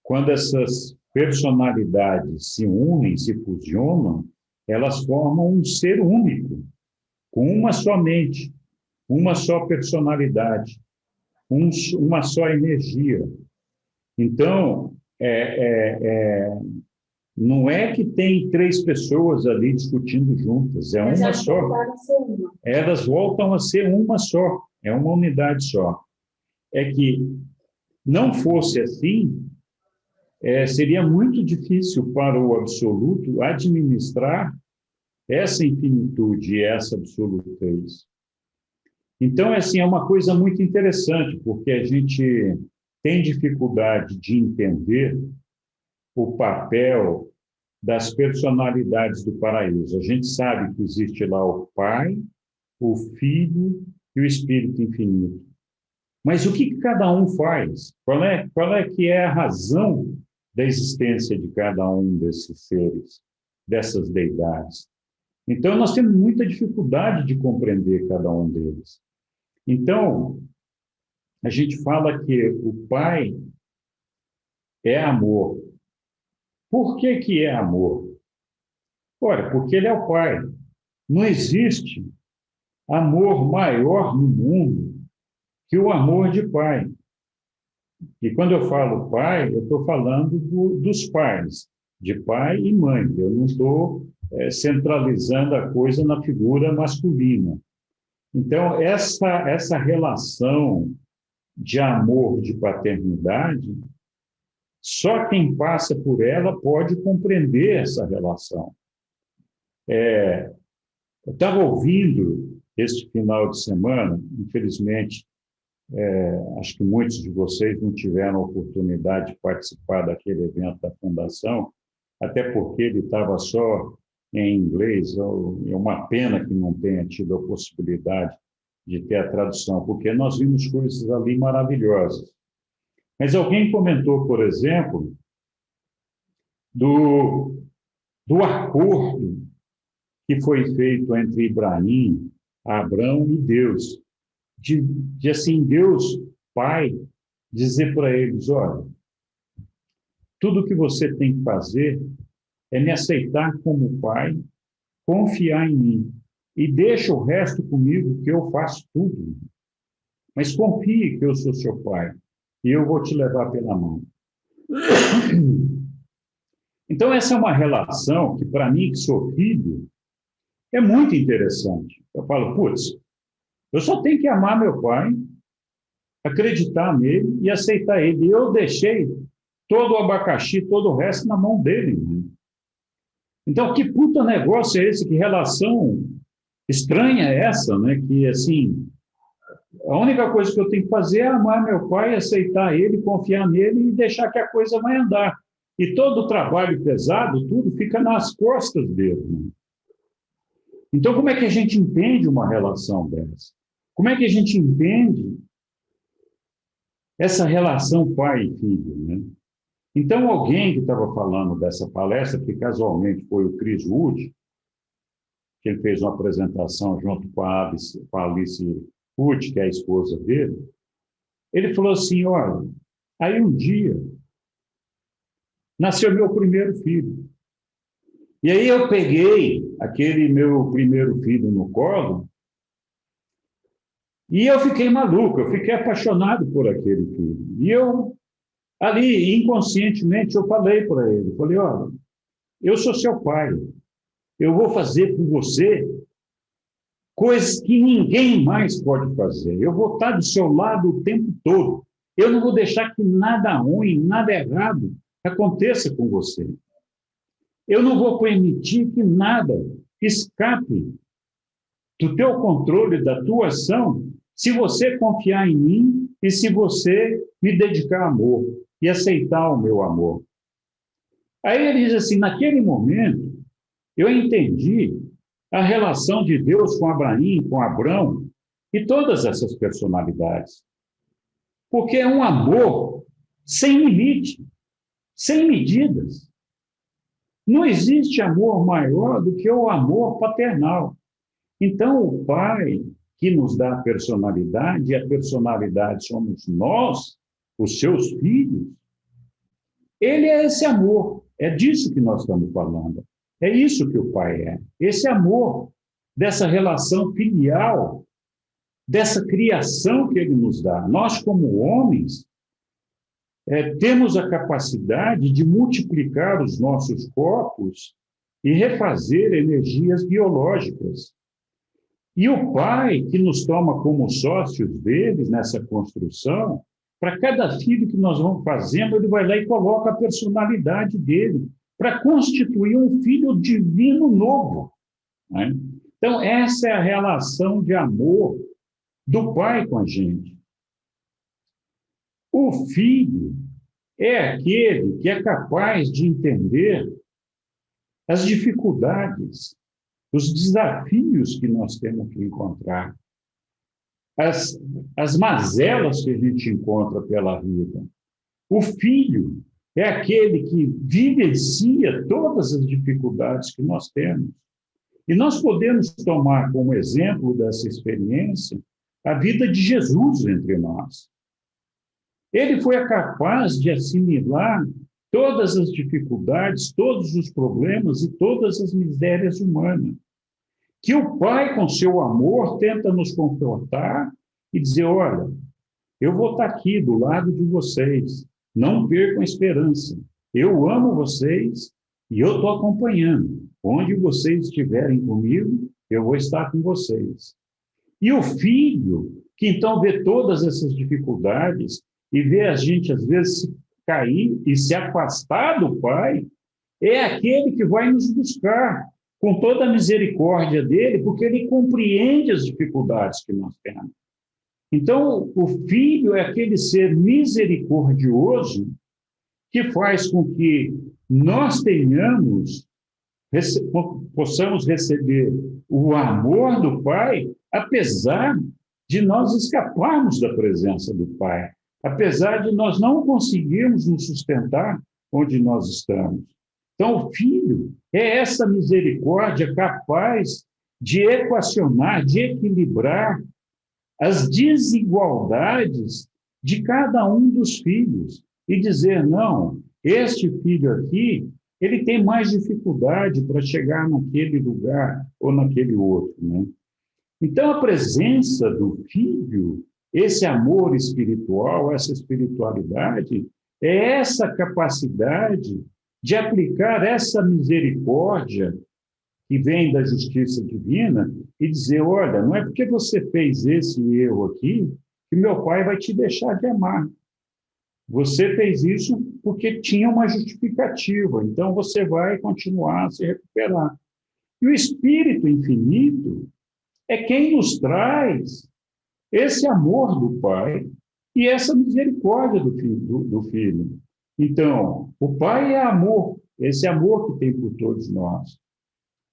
Quando essas personalidades se unem, se fusionam, elas formam um ser único, com uma só mente. uma só personalidade, uma só energia. Então, não é que tem 3 pessoas ali discutindo juntas, é uma só. Elas voltam a ser uma só, é uma unidade só. É que não fosse assim, seria muito difícil para o absoluto administrar essa infinitude e essa absolutez. Então, assim, é uma coisa muito interessante, porque a gente tem dificuldade de entender o papel das personalidades do paraíso. A gente sabe que existe lá o Pai, o Filho e o Espírito Infinito. Mas o que cada um faz? Qual é que é a razão da existência de cada um desses seres, dessas deidades? Então, nós temos muita dificuldade de compreender cada um deles. Então, a gente fala que o Pai é amor. Por que é amor? Ora, porque ele é o Pai. Não existe amor maior no mundo que o amor de pai. E quando eu falo pai, eu estou falando dos pais, de pai e mãe. Eu não estou centralizando a coisa na figura masculina. Então, essa relação de amor, de paternidade, só quem passa por ela pode compreender essa relação. Eu estava ouvindo este final de semana, infelizmente, acho que muitos de vocês não tiveram a oportunidade de participar daquele evento da Fundação, até porque ele estava só em inglês. É uma pena que não tenha tido a possibilidade de ter a tradução, porque nós vimos coisas ali maravilhosas. Mas alguém comentou, por exemplo, do acordo que foi feito entre Ibrahim, Abrão e Deus, de assim, Deus, Pai, dizer para eles, olha, tudo que você tem que fazer é me aceitar como Pai, confiar em mim, e deixa o resto comigo, que eu faço tudo. Mas confie que eu sou seu Pai, e eu vou te levar pela mão. Então, essa é uma relação que, para mim, que sou filho, é muito interessante. Eu falo, putz, eu só tenho que amar meu pai, acreditar nele e aceitar ele. E eu deixei todo o abacaxi, todo o resto na mão dele. Então, que puta negócio é esse? Que relação estranha é essa, né? Que, assim, a única coisa que eu tenho que fazer é amar meu pai, aceitar ele, confiar nele e deixar que a coisa vai andar. E todo o trabalho pesado, tudo fica nas costas dele. Né? Então, como é que a gente entende uma relação dessa? Como é que a gente entende essa relação pai e filho? Né? Então, alguém que estava falando dessa palestra, que casualmente foi o Chris Wood, que ele fez uma apresentação junto com a Alice Wood, que é a esposa dele, ele falou assim, olha, aí um dia nasceu meu primeiro filho. E aí eu peguei aquele meu primeiro filho no colo e eu fiquei maluco, eu fiquei apaixonado por aquele filho. E eu, ali, inconscientemente, eu falei para ele, falei, olha, eu sou seu pai, eu vou fazer por você coisas que ninguém mais pode fazer. Eu vou estar do seu lado o tempo todo. Eu não vou deixar que nada ruim, nada errado aconteça com você. Eu não vou permitir que nada escape do teu controle, da tua ação, se você confiar em mim e se você me dedicar amor e aceitar o meu amor. Aí ele diz assim, naquele momento, eu entendi a relação de Deus com Abraão, com Abrão e todas essas personalidades. Porque é um amor sem limite, sem medidas. Não existe amor maior do que o amor paternal. Então, o pai que nos dá a personalidade, e a personalidade somos nós, os seus filhos, ele é esse amor. É disso que nós estamos falando. É isso que o pai é. Esse amor, dessa relação filial dessa criação que ele nos dá. Nós, como homens, temos a capacidade de multiplicar os nossos corpos e refazer energias biológicas. E o Pai, que nos toma como sócios deles nessa construção, para cada filho que nós vamos fazendo, ele vai lá e coloca a personalidade dele, para constituir um filho divino novo, né? Então, essa é a relação de amor do Pai com a gente. O filho é aquele que é capaz de entender as dificuldades, os desafios que nós temos que encontrar, as mazelas que a gente encontra pela vida. O filho é aquele que vivencia todas as dificuldades que nós temos. E nós podemos tomar como exemplo dessa experiência a vida de Jesus entre nós. Ele foi capaz de assimilar todas as dificuldades, todos os problemas e todas as misérias humanas, que o Pai, com seu amor, tenta nos confortar e dizer, olha, eu vou estar aqui do lado de vocês, não percam a esperança, eu amo vocês e eu estou acompanhando. Onde vocês estiverem comigo, eu vou estar com vocês. E o filho, que então vê todas essas dificuldades e vê a gente, às vezes, se cair e se afastar do Pai, é aquele que vai nos buscar com toda a misericórdia dele, porque ele compreende as dificuldades que nós temos. Então, o filho é aquele ser misericordioso que faz com que nós possamos receber o amor do Pai, apesar de nós escaparmos da presença do Pai, apesar de nós não conseguirmos nos sustentar onde nós estamos. Então, o Filho é essa misericórdia capaz de equacionar, de equilibrar as desigualdades de cada um dos filhos e dizer, não, este filho aqui, ele tem mais dificuldade para chegar naquele lugar ou naquele outro, né? Então, a presença do Filho, esse amor espiritual, essa espiritualidade, é essa capacidade de aplicar essa misericórdia que vem da justiça divina e dizer, olha, não é porque você fez esse erro aqui que meu Pai vai te deixar de amar. Você fez isso porque tinha uma justificativa, então você vai continuar a se recuperar. E o Espírito Infinito é quem nos traz esse amor do Pai e essa misericórdia do Filho. Então, o Pai é amor, esse amor que tem por todos nós.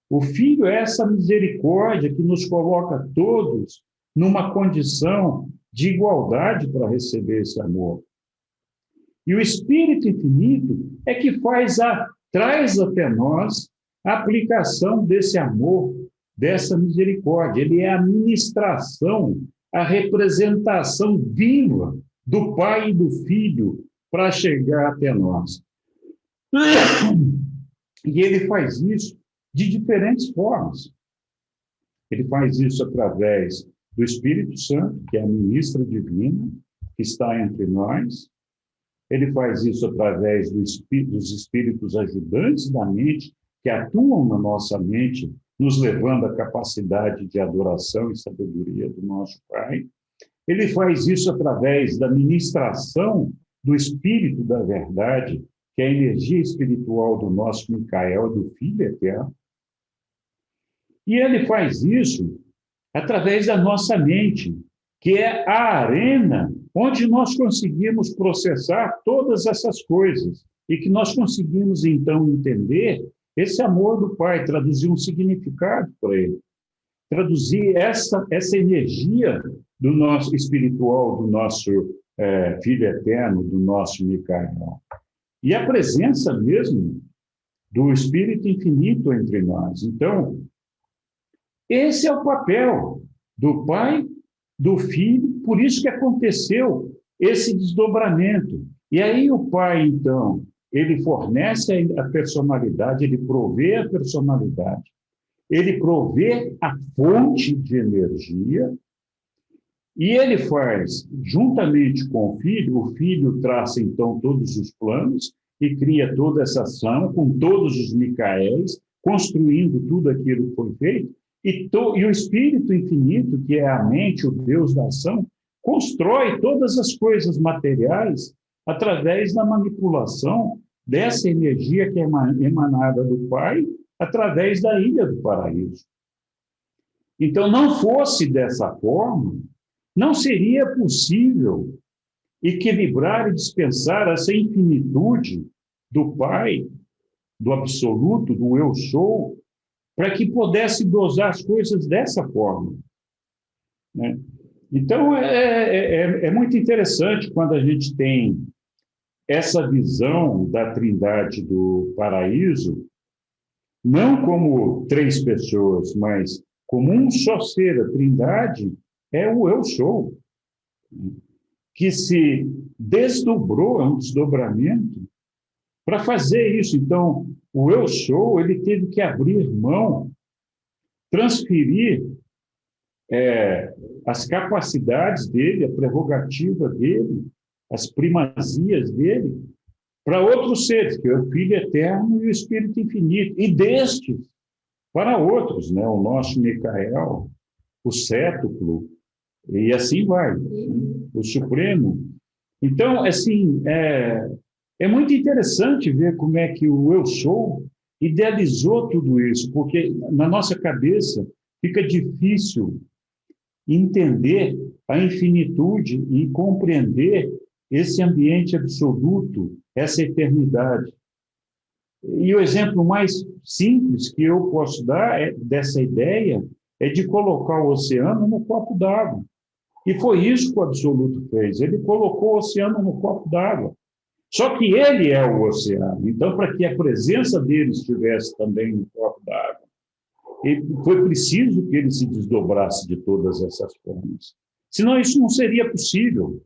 O Filho é essa misericórdia que nos coloca todos numa condição de igualdade para receber esse amor. E o Espírito Infinito é que traz até nós a aplicação desse amor, dessa misericórdia. Ele é a ministração, a representação viva do Pai e do Filho para chegar até nós. E ele faz isso de diferentes formas. Ele faz isso através do Espírito Santo, que é a ministra divina, que está entre nós. Ele faz isso através dos espíritos ajudantes da mente, que atuam na nossa mente, nos levando à capacidade de adoração e sabedoria do nosso Pai. Ele faz isso através da ministração do Espírito da Verdade, que é a energia espiritual do nosso Micael, do Filho Eterno. E ele faz isso através da nossa mente, que é a arena onde nós conseguimos processar todas essas coisas e que nós conseguimos, então, entender esse amor do Pai, traduzir um significado para ele, traduzir essa energia do nosso espiritual, do nosso Filho Eterno, do nosso Micael. E a presença mesmo do Espírito Infinito entre nós. Então, esse é o papel do Pai, do Filho, por isso que aconteceu esse desdobramento. E aí o Pai, então, ele fornece a personalidade, ele provê a personalidade, ele provê a fonte de energia, E ele faz, juntamente com o filho traça, então, todos os planos e cria toda essa ação com todos os Micaéis, construindo tudo aquilo que foi feito, e o Espírito Infinito, que é a mente, o Deus da ação, constrói todas as coisas materiais através da manipulação dessa energia que é emanada do Pai, através da ilha do paraíso. Então, não fosse dessa forma, não seria possível equilibrar e dispensar essa infinitude do Pai, do absoluto, do eu sou, para que pudesse dosar as coisas dessa forma, né? Então, é muito interessante quando a gente tem essa visão da Trindade do paraíso, não como três pessoas, mas como um só ser. A Trindade é o eu sou, que se desdobrou, é um desdobramento, para fazer isso. Então, o eu sou, ele teve que abrir mão, transferir as capacidades dele, a prerrogativa dele, as primazias dele, para outros seres, que é o Filho Eterno e o Espírito Infinito, e destes para outros, né? O nosso Micael, o Cétuplo, e assim vai, o Supremo. Então, assim, é muito interessante ver como é que o eu sou idealizou tudo isso, porque na nossa cabeça fica difícil entender a infinitude e compreender esse ambiente absoluto, essa eternidade. E o exemplo mais simples que eu posso dar dessa ideia é de colocar o oceano no copo d'água. E foi isso que o Absoluto fez. Ele colocou o oceano no copo d'água. Só que ele é o oceano. Então, para que a presença dele estivesse também no copo d'água, foi preciso que ele se desdobrasse de todas essas formas. Senão, isso não seria possível.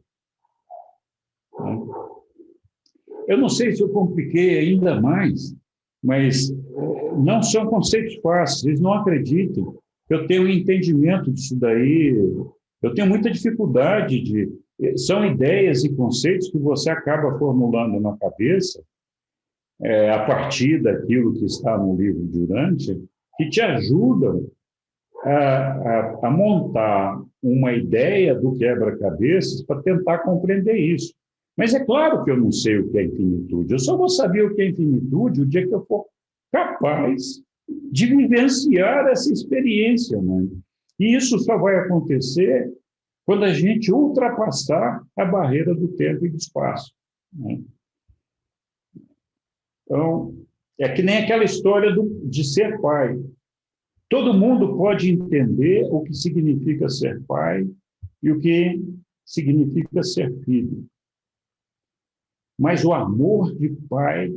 Eu não sei se eu compliquei ainda mais, mas não são conceitos fáceis. Eles não acreditam. Eu tenho um entendimento disso daí. Eu tenho muita dificuldade de... São ideias e conceitos que você acaba formulando na cabeça, a partir daquilo que está no livro de Urântia, que te ajudam a montar uma ideia do quebra-cabeças para tentar compreender isso. Mas é claro que eu não sei o que é infinitude. Eu só vou saber o que é infinitude o dia que eu for capaz de vivenciar essa experiência, né? E isso só vai acontecer quando a gente ultrapassar a barreira do tempo e do espaço, né? Então, é que nem aquela história de ser pai. Todo mundo pode entender o que significa ser pai e o que significa ser filho. Mas o amor de pai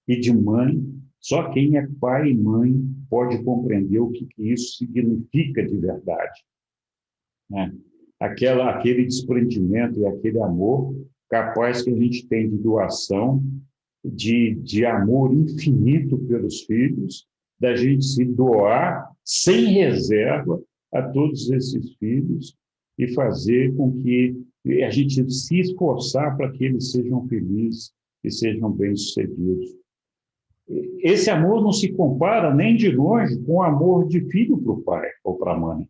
e de mãe, só quem é pai e mãe pode compreender o que isso significa de verdade, né? Aquele desprendimento e aquele amor capaz que a gente tem de doação, de amor infinito pelos filhos, da gente se doar sem reserva a todos esses filhos e fazer com que a gente se esforçar para que eles sejam felizes e sejam bem-sucedidos. Esse amor não se compara nem de longe com o amor de filho para o pai ou para a mãe.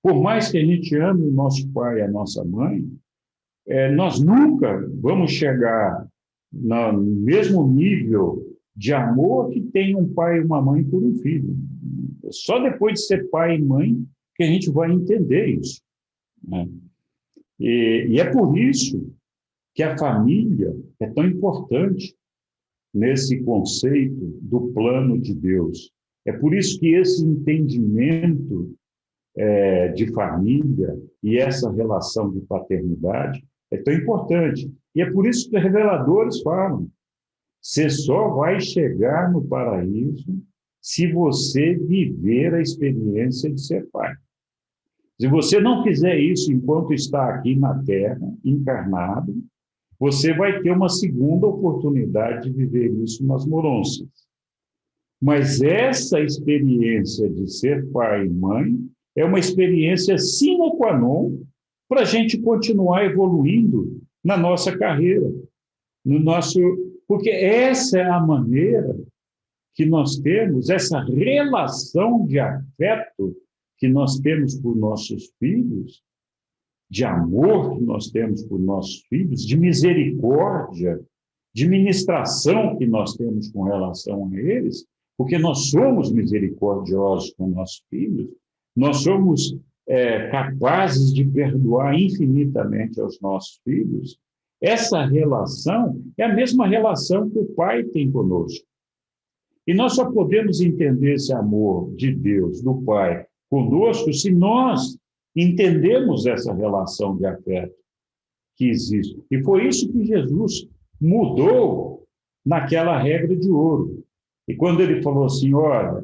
Por mais que a gente ame o nosso pai e a nossa mãe, nós nunca vamos chegar no mesmo nível de amor que tem um pai e uma mãe por um filho. Só depois de ser pai e mãe que a gente vai entender isso, né? E é por isso que a família é tão importante nesse conceito do plano de Deus. É por isso que esse entendimento de família e essa relação de paternidade é tão importante. E é por isso que os reveladores falam: você só vai chegar no paraíso se você viver a experiência de ser pai. Se você não fizer isso enquanto está aqui na Terra, encarnado, você vai ter uma segunda oportunidade de viver isso nas Morôncias. Mas essa experiência de ser pai e mãe é uma experiência sine qua non para a gente continuar evoluindo na nossa carreira, no nosso, porque essa é a maneira que nós temos, essa relação de afeto que nós temos por nossos filhos, de amor que nós temos por nossos filhos, de misericórdia, de ministração que nós temos com relação a eles, porque nós somos misericordiosos com nossos filhos, nós somos capazes de perdoar infinitamente aos nossos filhos. Essa relação é a mesma relação que o Pai tem conosco. E nós só podemos entender esse amor de Deus, do Pai, conosco, se nós entendemos essa relação de afeto que existe. E foi isso que Jesus mudou naquela regra de ouro. E quando ele falou assim, olha,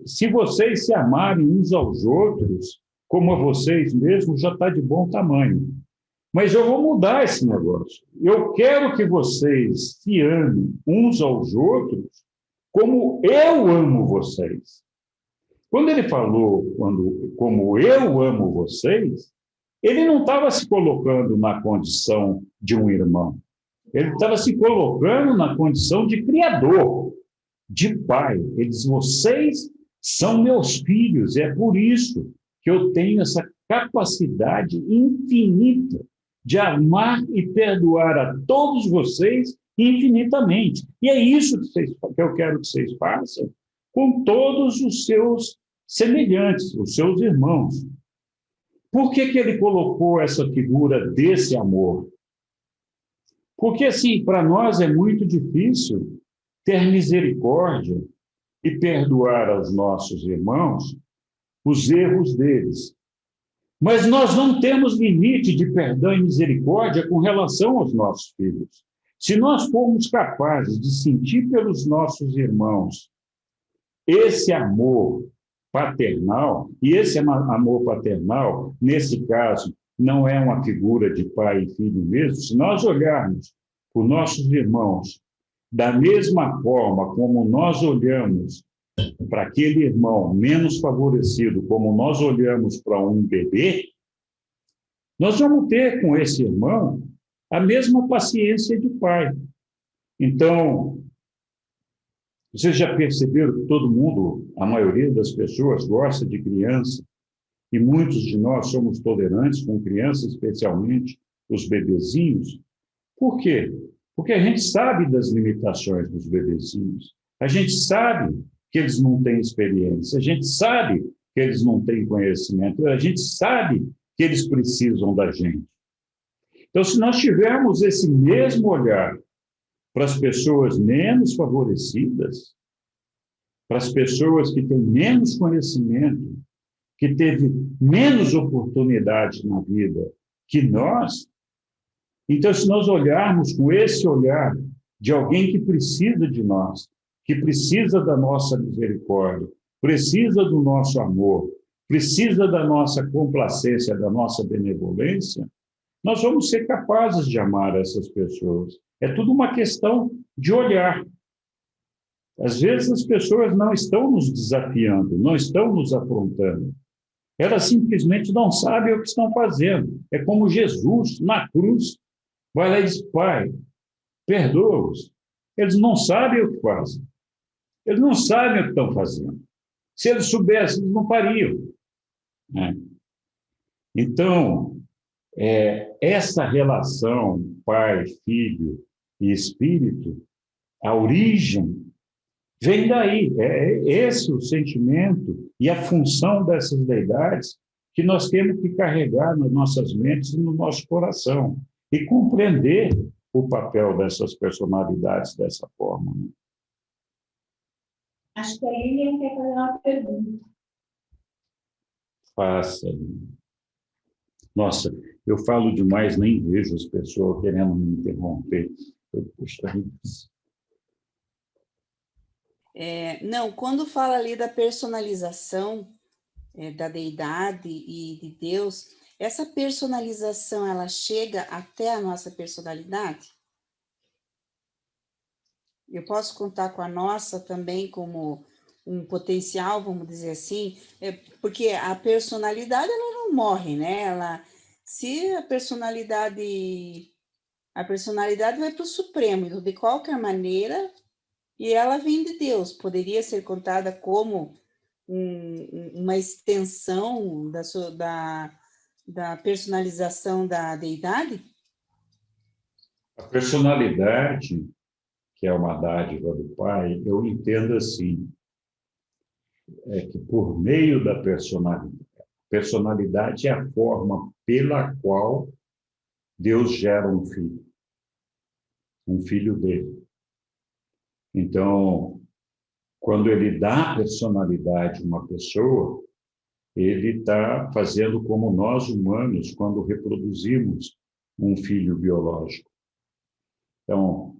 se vocês se amarem uns aos outros, como a vocês mesmos, já está de bom tamanho. Mas eu vou mudar esse negócio. Eu quero que vocês se amem uns aos outros como eu amo vocês. Quando ele falou, como eu amo vocês, ele não estava se colocando na condição de um irmão. Ele estava se colocando na condição de criador, de pai. Ele diz, vocês são meus filhos, é por isso que eu tenho essa capacidade infinita de amar e perdoar a todos vocês infinitamente. E é isso que eu quero que vocês façam com todos os seus semelhantes, os seus irmãos. Por que ele colocou essa figura desse amor? Porque, assim, para nós é muito difícil ter misericórdia e perdoar aos nossos irmãos os erros deles. Mas nós não temos limite de perdão e misericórdia com relação aos nossos filhos. Se nós formos capazes de sentir pelos nossos irmãos esse amor paternal, e esse amor paternal, nesse caso, não é uma figura de pai e filho mesmo, se nós olharmos para os nossos irmãos da mesma forma como nós olhamos para aquele irmão menos favorecido, como nós olhamos para um bebê, nós vamos ter com esse irmão a mesma paciência de pai. Então, vocês já perceberam que todo mundo, a maioria das pessoas, gosta de criança, e muitos de nós somos tolerantes com crianças, especialmente os bebezinhos. Por quê? Porque a gente sabe das limitações dos bebezinhos. A gente sabe que eles não têm experiência, a gente sabe que eles não têm conhecimento, a gente sabe que eles precisam da gente. Então, se nós tivermos esse mesmo olhar para as pessoas menos favorecidas, para as pessoas que têm menos conhecimento, que teve menos oportunidade na vida que nós, então, se nós olharmos com esse olhar de alguém que precisa de nós, que precisa da nossa misericórdia, precisa do nosso amor, precisa da nossa complacência, da nossa benevolência, nós vamos ser capazes de amar essas pessoas. É tudo uma questão de olhar. Às vezes as pessoas não estão nos desafiando, não estão nos afrontando. Elas simplesmente não sabem o que estão fazendo. É como Jesus, na cruz, vai lá e diz, Pai, perdoa-os. Eles não sabem o que fazem. Eles não sabem o que estão fazendo. Se eles soubessem, eles não fariam. Né? Então, essa relação pai, filho e espírito, a origem vem daí. É esse o sentimento e a função dessas deidades que nós temos que carregar nas nossas mentes e no nosso coração e compreender o papel dessas personalidades dessa forma. Né? Acho que a Lilian quer fazer uma pergunta. Faça. Nossa, eu falo demais, nem vejo as pessoas querendo me interromper. Não, quando fala ali da personalização da deidade e de Deus, essa personalização, ela chega até a nossa personalidade? Eu posso contar com a nossa também como um potencial, vamos dizer assim, porque a personalidade ela não morre, né? Se a personalidade vai para o Supremo, então, de qualquer maneira, e ela vem de Deus, poderia ser contada como uma extensão da personalização da deidade? A personalidade, que é uma dádiva do Pai, eu entendo assim, que por meio da personalidade é a forma pela qual Deus gera um filho dele. Então, quando ele dá personalidade a uma pessoa, ele está fazendo como nós humanos, quando reproduzimos um filho biológico. Então,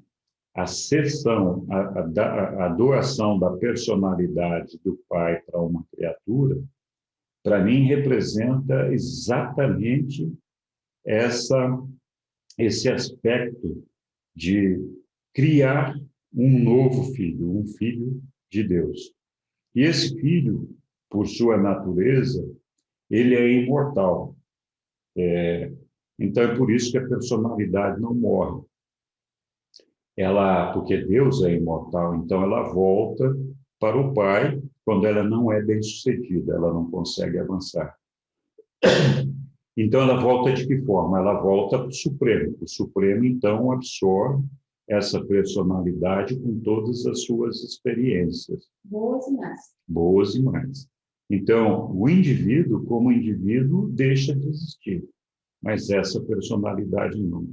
a cessão, a doação da personalidade do pai para uma criatura, para mim, representa exatamente esse aspecto de criar um novo filho, um filho de Deus. E esse filho, por sua natureza, ele é imortal. Então, é por isso que a personalidade não morre. Porque Deus é imortal, então ela volta para o Pai quando ela não é bem-sucedida, ela não consegue avançar. Então, ela volta de que forma? Ela volta para o Supremo. O Supremo, então, absorve essa personalidade com todas as suas experiências. Boas e más. Boas e más. Então, o indivíduo, como indivíduo, deixa de existir, mas essa personalidade não.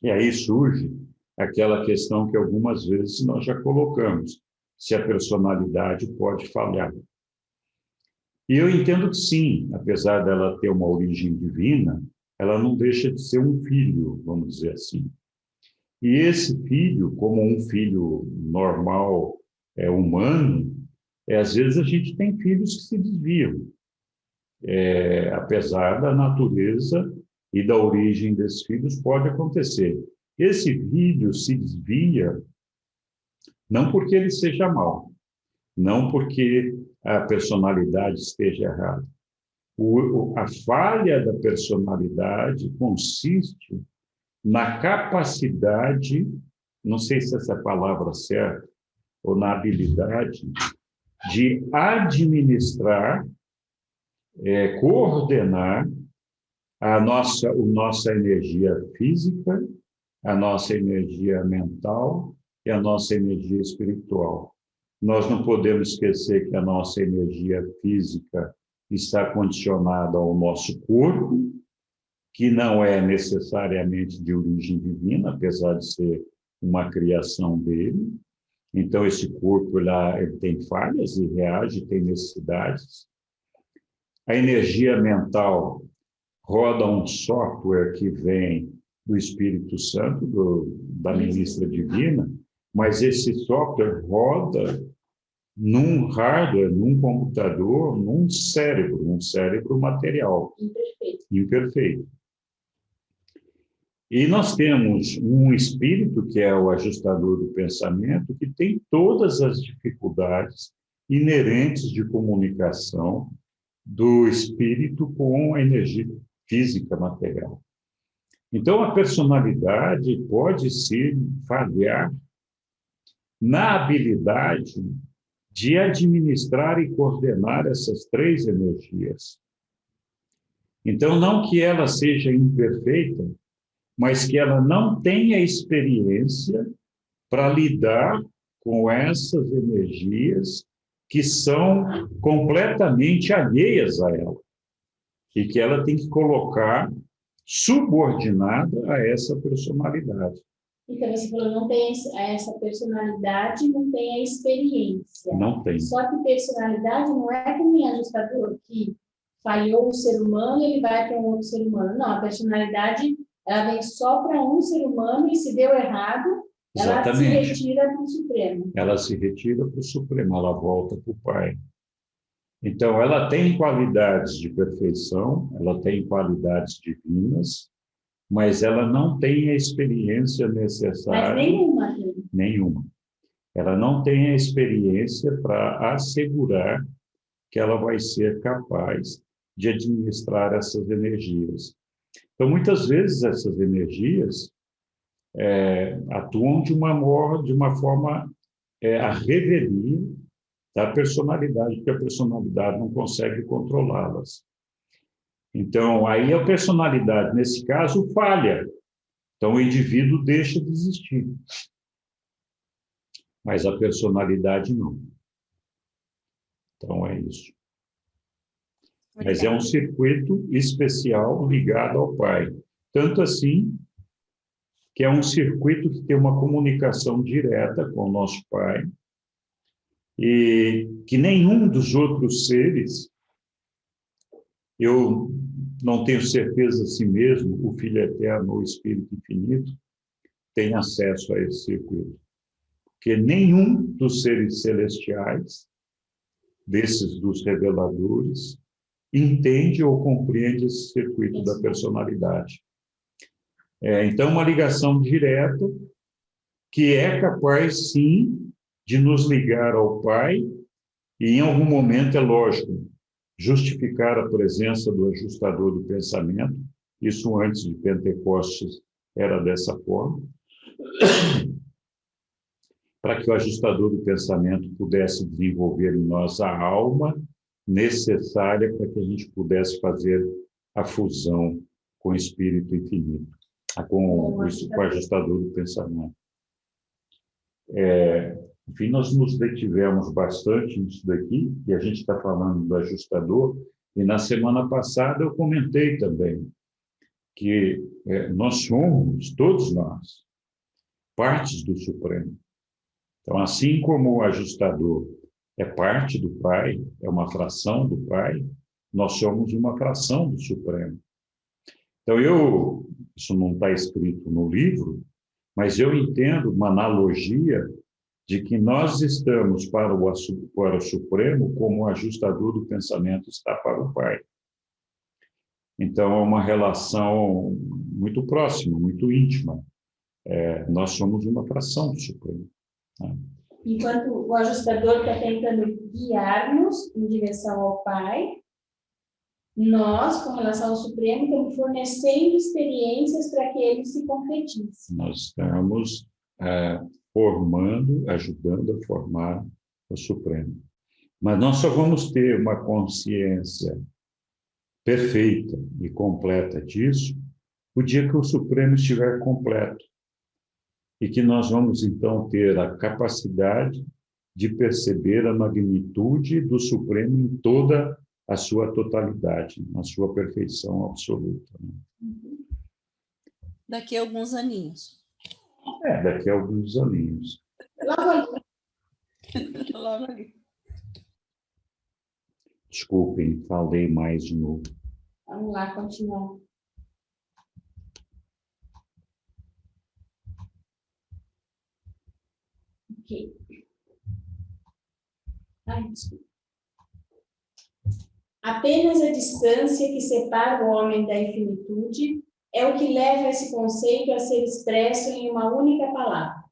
E aí surge aquela questão que algumas vezes nós já colocamos, se a personalidade pode falhar. E eu entendo que sim, apesar dela ter uma origem divina, ela não deixa de ser um filho, vamos dizer assim. E esse filho, como um filho normal, humano, às vezes a gente tem filhos que se desviam, apesar da natureza e da origem desses filhos, pode acontecer. Esse filho se desvia não porque ele seja mau, não porque a personalidade esteja errada. A falha da personalidade consiste na capacidade, não sei se essa é a palavra certa, ou na habilidade de administrar, coordenar a nossa energia física, a nossa energia mental e a nossa energia espiritual. Nós não podemos esquecer que a nossa energia física está condicionada ao nosso corpo, que não é necessariamente de origem divina, apesar de ser uma criação dele. Então, esse corpo ele tem falhas e reage, tem necessidades. A energia mental roda um software que vem do Espírito Santo, da ministra divina, mas esse software roda num hardware, num computador, num cérebro material. Imperfeito. E nós temos um espírito, que é o ajustador do pensamento, que tem todas as dificuldades inerentes de comunicação do espírito com a energia física material. Então, a personalidade pode se falhar na habilidade de administrar e coordenar essas três energias. Então, não que ela seja imperfeita, mas que ela não tenha experiência para lidar com essas energias que são completamente alheias a ela e que ela tem que colocar subordinada a essa personalidade. Então, você falou, não tem essa personalidade, não tem a experiência. Não tem. Só que personalidade não é como em ajustador, que falhou o ser humano e ele vai para um outro ser humano. Não, a personalidade, ela vem só para um ser humano e se deu errado, ela se retira para o Supremo. Ela se retira para o Supremo, ela volta para o Pai. Então, ela tem qualidades de perfeição, ela tem qualidades divinas, mas ela não tem a experiência necessária. Mas nenhuma. Nenhuma. Ela não tem a experiência para assegurar que ela vai ser capaz de administrar essas energias. Então, muitas vezes, essas energias atuam de uma forma a revelia da personalidade, porque a personalidade não consegue controlá-las. Então, aí a personalidade, nesse caso, falha. Então, o indivíduo deixa de existir. Mas a personalidade não. Então, é isso. Mas é um circuito especial ligado ao Pai. Tanto assim, que é um circuito que tem uma comunicação direta com o nosso Pai, e que nenhum dos outros seres, eu não tenho certeza se mesmo o Filho Eterno ou o Espírito Infinito tem acesso a esse circuito. Porque nenhum dos seres celestiais, desses dos reveladores, entende ou compreende esse circuito da personalidade. Então, uma ligação direta que é capaz, sim, de nos ligar ao Pai e, em algum momento, é lógico, justificar a presença do ajustador do pensamento. Isso antes de Pentecostes era dessa forma, para que o ajustador do pensamento pudesse desenvolver em nós a alma necessária para que a gente pudesse fazer a fusão com o Espírito Infinito, com o ajustador do pensamento. Enfim, nós nos detivemos bastante nisso daqui, e a gente está falando do ajustador, e na semana passada eu comentei também que nós somos, todos nós, partes do Supremo. Então, assim como o ajustador é parte do Pai, é uma fração do Pai, nós somos uma fração do Supremo. Então, isso não está escrito no livro, mas eu entendo uma analogia de que nós estamos para o Supremo como o ajustador do pensamento está para o Pai. Então, é uma relação muito próxima, muito íntima. Nós somos uma fração do Supremo. Né? Enquanto o ajustador está tentando guiar-nos em direção ao Pai, nós, com relação ao Supremo, estamos fornecendo experiências para que ele se concretize. Nós estamos formando, ajudando a formar o Supremo. Mas nós só vamos ter uma consciência perfeita e completa disso o dia que o Supremo estiver completo. E que nós vamos, então, ter a capacidade de perceber a magnitude do Supremo em toda a sua totalidade, na sua perfeição absoluta. Daqui a alguns aninhos. Daqui a alguns aninhos. Logo ali. Desculpem, falei mais de novo. Vamos lá, continuar. Ok. Ai, desculpa. Apenas a distância que separa o homem da infinitude é o que leva esse conceito a ser expresso em uma única palavra.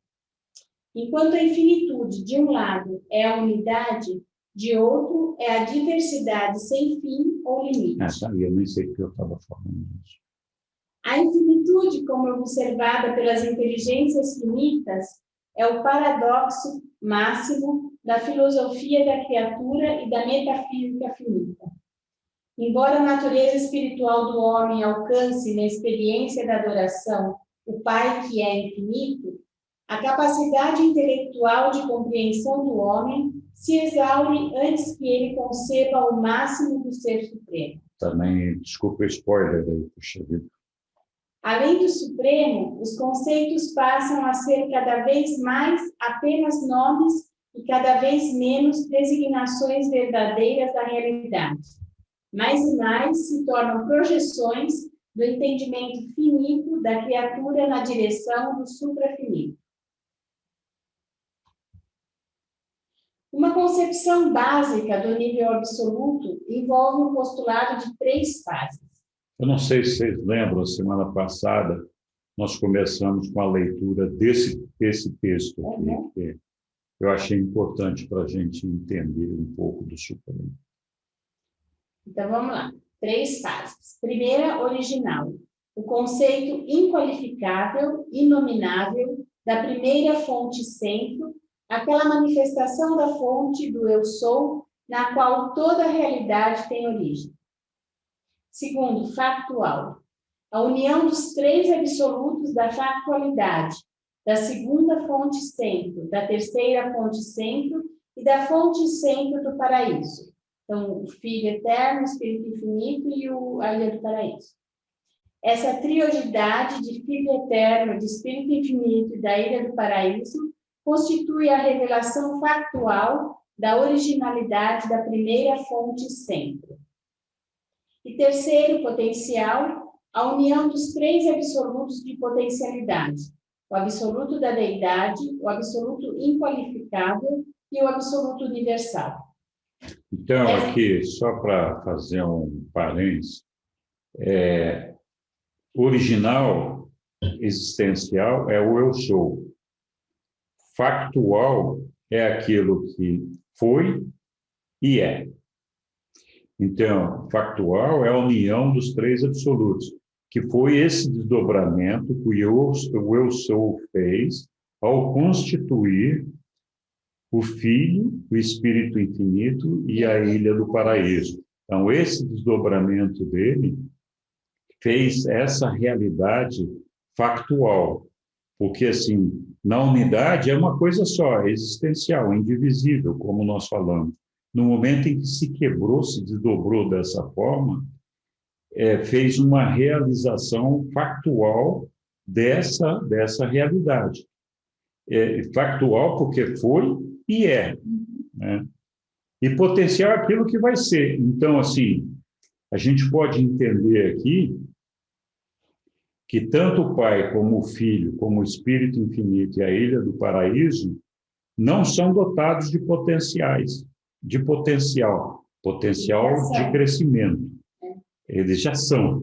Enquanto a infinitude, de um lado, é a unidade, de outro, é a diversidade sem fim ou limite. Eu nem sei o que eu estava falando disso. A infinitude, como observada pelas inteligências finitas, é o paradoxo máximo da filosofia da criatura e da metafísica finita. Embora a natureza espiritual do homem alcance na experiência da adoração o Pai que é infinito, a capacidade intelectual de compreensão do homem se exaure antes que ele conceba o máximo do Ser Supremo. Também, desculpa o spoiler aí, puxa vida. Além do Supremo, os conceitos passam a ser cada vez mais apenas nomes e cada vez menos designações verdadeiras da realidade. Mais e mais se tornam projeções do entendimento finito da criatura na direção do suprafinito. Uma concepção básica do nível absoluto envolve um postulado de 3 fases. Eu não sei se vocês lembram, semana passada, nós começamos com a leitura desse texto aqui, eu achei importante para a gente entender um pouco do Supremo. Então, vamos lá. 3 fases. Primeira, original. O conceito inqualificável, inominável, da primeira fonte centro, aquela manifestação da fonte do eu sou, na qual toda a realidade tem origem. Segundo, factual. A união dos 3 absolutos da factualidade, da segunda fonte centro, da terceira fonte centro e da fonte centro do paraíso. Então, o Filho Eterno, o Espírito Infinito e a Ilha do Paraíso. Essa triosidade de Filho Eterno, de Espírito Infinito e da Ilha do Paraíso constitui a revelação factual da originalidade da primeira fonte centro. E terceiro, potencial, a união dos 3 absolutos de potencialidade, o absoluto da deidade, o absoluto inqualificável e o absoluto universal. Então, aqui, só para fazer um parênteses, original, existencial, é o eu sou. Factual é aquilo que foi e é. Então, factual é a união dos 3 absolutos, que foi esse desdobramento que o eu sou fez ao constituir o Filho, o Espírito Infinito e a Ilha do Paraíso. Então, esse desdobramento dele fez essa realidade factual, porque, assim, na unidade é uma coisa só, é existencial, indivisível, como nós falamos. No momento em que se quebrou, se desdobrou dessa forma, fez uma realização factual dessa realidade. Factual porque foi e é, né? E potencial é aquilo que vai ser. Então, assim, a gente pode entender aqui que tanto o Pai como o Filho, como o Espírito Infinito e a Ilha do Paraíso não são dotados de potenciais, de potencial de crescimento. Eles já são,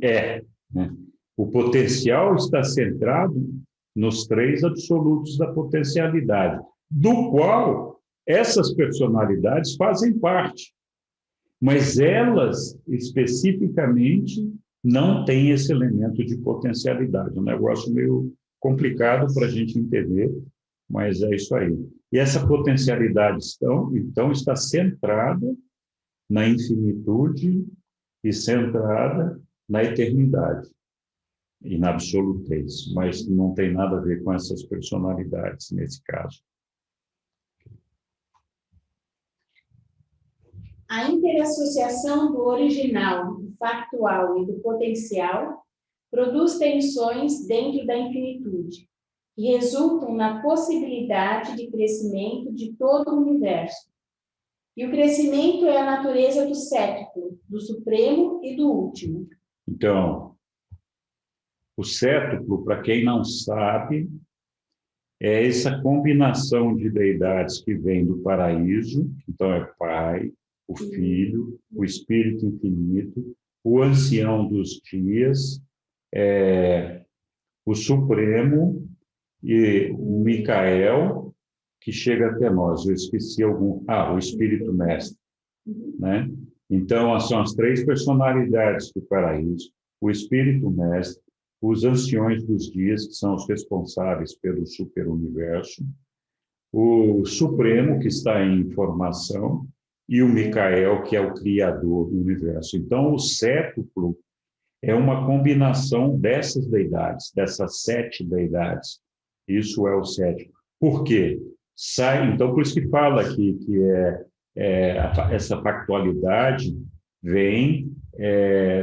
né? O potencial está centrado nos 3 absolutos da potencialidade, do qual essas personalidades fazem parte. Mas elas, especificamente, não têm esse elemento de potencialidade. Um negócio meio complicado para a gente entender, mas é isso aí. E essa potencialidade, então, está centrada na infinitude e centrada na eternidade e na absolutez, mas não tem nada a ver com essas personalidades nesse caso. A interassociação do original, do factual e do potencial produz tensões dentro da infinitude, que resultam na possibilidade de crescimento de todo o universo. E o crescimento é a natureza do sétuplo, do supremo e do último. Então, o sétuplo, para quem não sabe, é essa combinação de deidades que vem do paraíso. Então, é Pai, o Filho, o Espírito Infinito, o Ancião dos Dias, o Supremo e o Micael, que chega até nós. Eu esqueci algum. O Espírito Mestre, né? Então, são as 3 personalidades do paraíso: o Espírito Mestre, os Anciões dos Dias, que são os responsáveis pelo superuniverso, o Supremo, que está em formação, e o Micael, que é o criador do universo. Então, o sétuplo é uma combinação dessas deidades, dessas 7 deidades. Isso é o sétimo. Por quê? Então, por isso que fala aqui que essa factualidade vem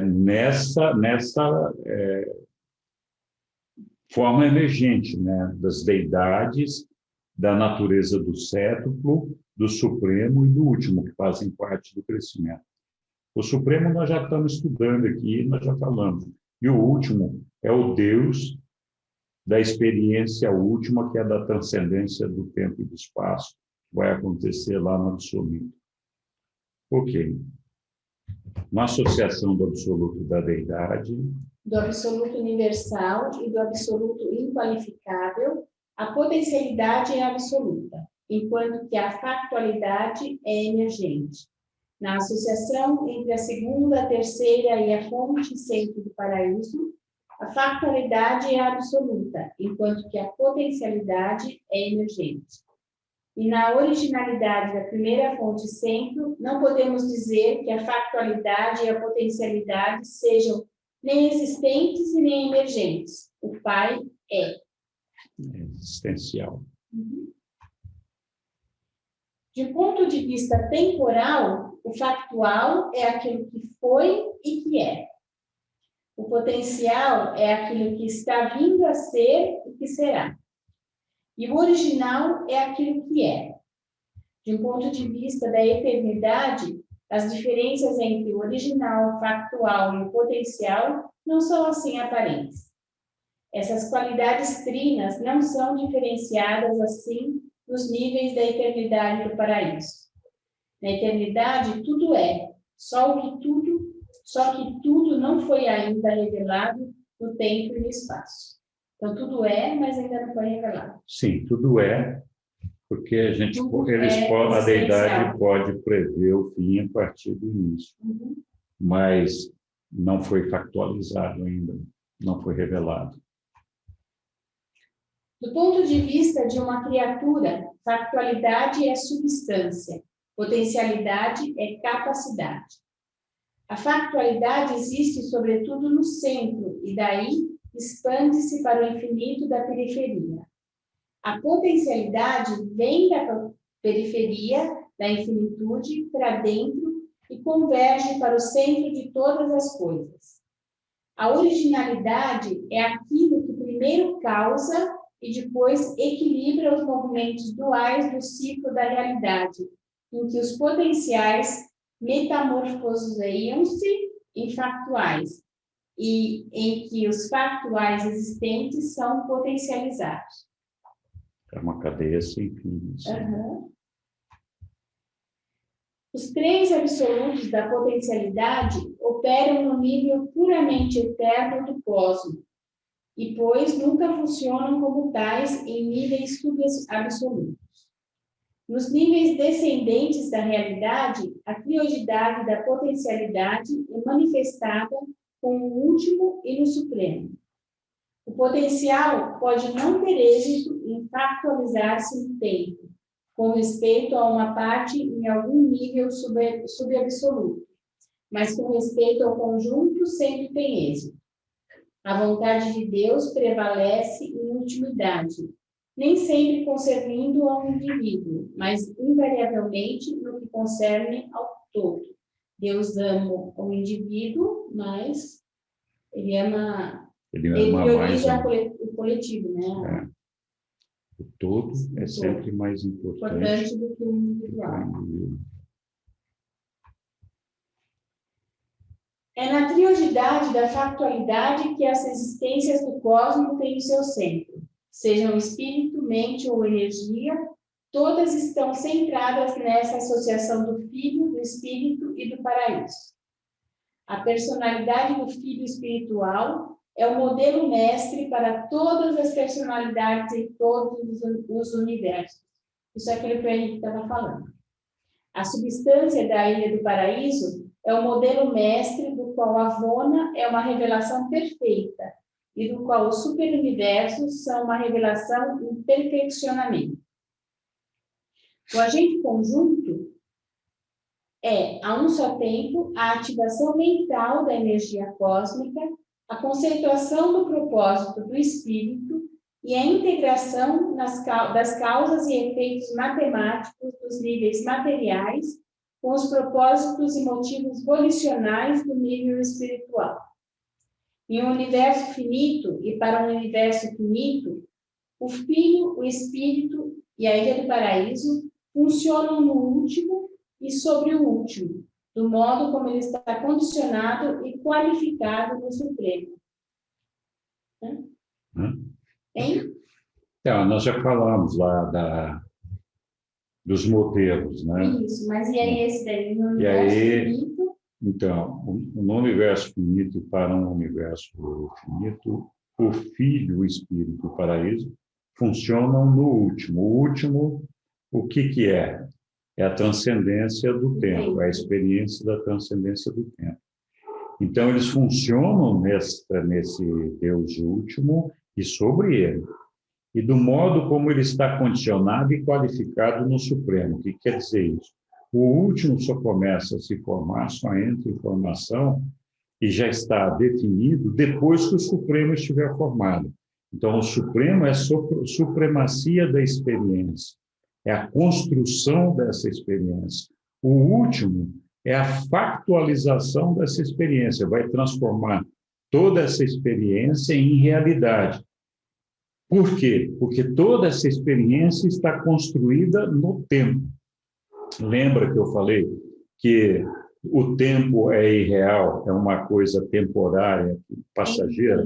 nessa forma emergente, né, das deidades, da natureza do sétuplo, do Supremo e do último, que fazem parte do crescimento. O Supremo nós já estamos estudando aqui, nós já falamos. E o último é o Deus da experiência última, que é da transcendência do tempo e do espaço, que vai acontecer lá no absoluto. Ok. Uma associação do absoluto da deidade, do absoluto universal e do absoluto inqualificável, a potencialidade é absoluta. enquanto que a factualidade é emergente. Na associação entre a segunda, a terceira e a fonte centro do paraíso, a factualidade é absoluta, enquanto que a potencialidade é emergente. E na originalidade da primeira fonte centro, não podemos dizer que a factualidade e a potencialidade sejam nem existentes e nem emergentes. O Pai é. Existencial. De ponto de vista temporal, o factual é aquilo que foi e que é. O potencial é aquilo que está vindo a ser e que será. E o original é aquilo que é. De um ponto de vista da eternidade, as diferenças entre o original, factual e o potencial não são assim aparentes. Essas qualidades trinas não são diferenciadas assim nos níveis da eternidade do paraíso. Na eternidade, tudo é, só que tudo não foi ainda revelado no tempo e no espaço. Então, tudo é, mas ainda não foi revelado. Sim, tudo é, porque a deidade pode prever o fim a partir do início. Mas não foi factualizado ainda, não foi revelado. Do ponto de vista de uma criatura, factualidade é substância, potencialidade é capacidade. A factualidade existe, sobretudo, no centro, e daí expande-se para o infinito da periferia. A potencialidade vem da periferia, da infinitude, para dentro e converge para o centro de todas as coisas. A originalidade é aquilo que primeiro causa e depois equilibra os movimentos duais do ciclo da realidade, em que os potenciais metamorfoseiam-se em factuais e em que os factuais existentes são potencializados. É uma cadeia sem fim. Os três absolutos da potencialidade operam no nível puramente eterno do cosmos, e, pois, nunca funcionam como tais em níveis subabsolutos. Nos níveis descendentes da realidade, a criosidade da potencialidade é manifestada com o último e no supremo. O potencial pode não ter êxito em factualizar-se no tempo, com respeito a uma parte em algum nível subabsoluto, mas com respeito ao conjunto sempre tem êxito. A vontade de Deus prevalece em ultimidade, nem sempre concernindo a um indivíduo, mas invariavelmente no que concerne ao todo. Deus ama o indivíduo, mas ele prioriza o coletivo, né? O todo é sempre mais importante do que o individual. É na triosidade da factualidade que as existências do cosmos têm o seu centro. Sejam espírito, mente ou energia, todas estão centradas nessa associação do Filho, do Espírito e do Paraíso. A personalidade do Filho espiritual é o modelo mestre para todas as personalidades em todos os universos. Isso é aquilo que o Henrique estava falando. A substância da Ilha do Paraíso é o modelo mestre do qual a Vona é uma revelação perfeita e do qual os superuniversos são uma revelação em perfeccionamento. O agente conjunto é, a um só tempo, a ativação mental da energia cósmica, a conceituação do propósito do espírito e a integração das causas e efeitos matemáticos dos níveis materiais com os propósitos e motivos volicionais do nível espiritual. Em um universo finito e para um universo finito, o Filho, o Espírito e a Ilha do Paraíso funcionam no último e sobre o último, do modo como ele está condicionado e qualificado no Supremo. Hein? Então, nós já falamos lá dos modelos, né? Isso, mas e aí esse daí no universo finito? Então, no universo finito para um universo finito, o Filho, o Espírito e o Paraíso funcionam no último. O último, O que é? É a transcendência do tempo, é a experiência da transcendência do tempo. Então, eles funcionam nesse Deus último e sobre ele. E do modo como ele está condicionado e qualificado no Supremo. O que quer dizer isso? O último só começa a se formar, só entra em formação e já está definido depois que o Supremo estiver formado. Então, o Supremo é a supremacia da experiência, é a construção dessa experiência. O último é a factualização dessa experiência, vai transformar toda essa experiência em realidade. Por quê? Porque toda essa experiência está construída no tempo. Lembra que eu falei que o tempo é irreal, é uma coisa temporária, passageira?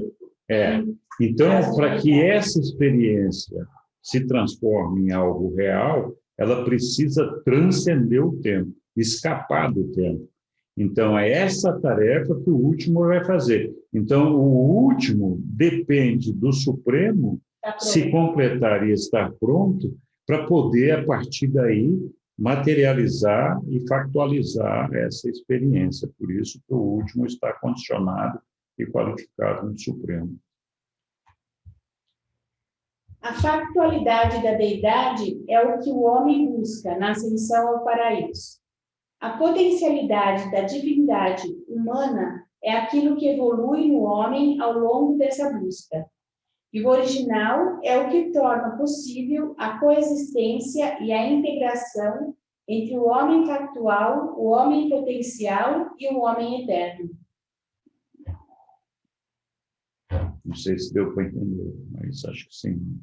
Então, para que essa experiência se transforme em algo real, ela precisa transcender o tempo, escapar do tempo. Então, é essa tarefa que o último vai fazer. Então, o último depende do Supremo se completar e estar pronto para poder, a partir daí, materializar e factualizar essa experiência. Por isso que o último está condicionado e qualificado no Supremo. A factualidade da deidade é o que o homem busca na ascensão ao paraíso. A potencialidade da divindade humana é aquilo que evolui no homem ao longo dessa busca. E o original é o que torna possível a coexistência e a integração entre o homem factual, o homem potencial e o homem eterno. Não sei se deu para entender, mas acho que sim.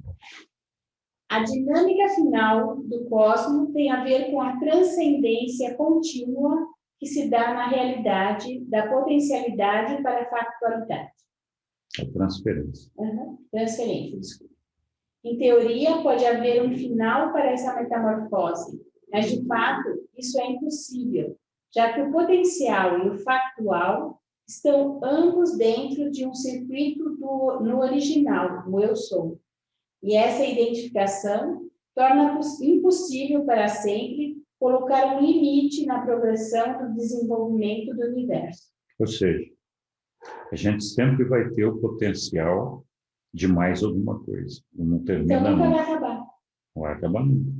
A dinâmica final do cosmos tem a ver com a transcendência contínua que se dá na realidade da potencialidade para a factualidade. A transferência. Transferência, desculpa. Em teoria, pode haver um final para essa metamorfose, mas, de fato, isso é impossível, já que o potencial e o factual estão ambos dentro de um circuito no original, o eu sou. E essa identificação torna impossível para sempre colocar um limite na progressão do desenvolvimento do universo. Ou seja, a gente sempre vai ter o potencial de mais alguma coisa. Não termina então nunca nunca. vai acabar. Não vai acabar nunca.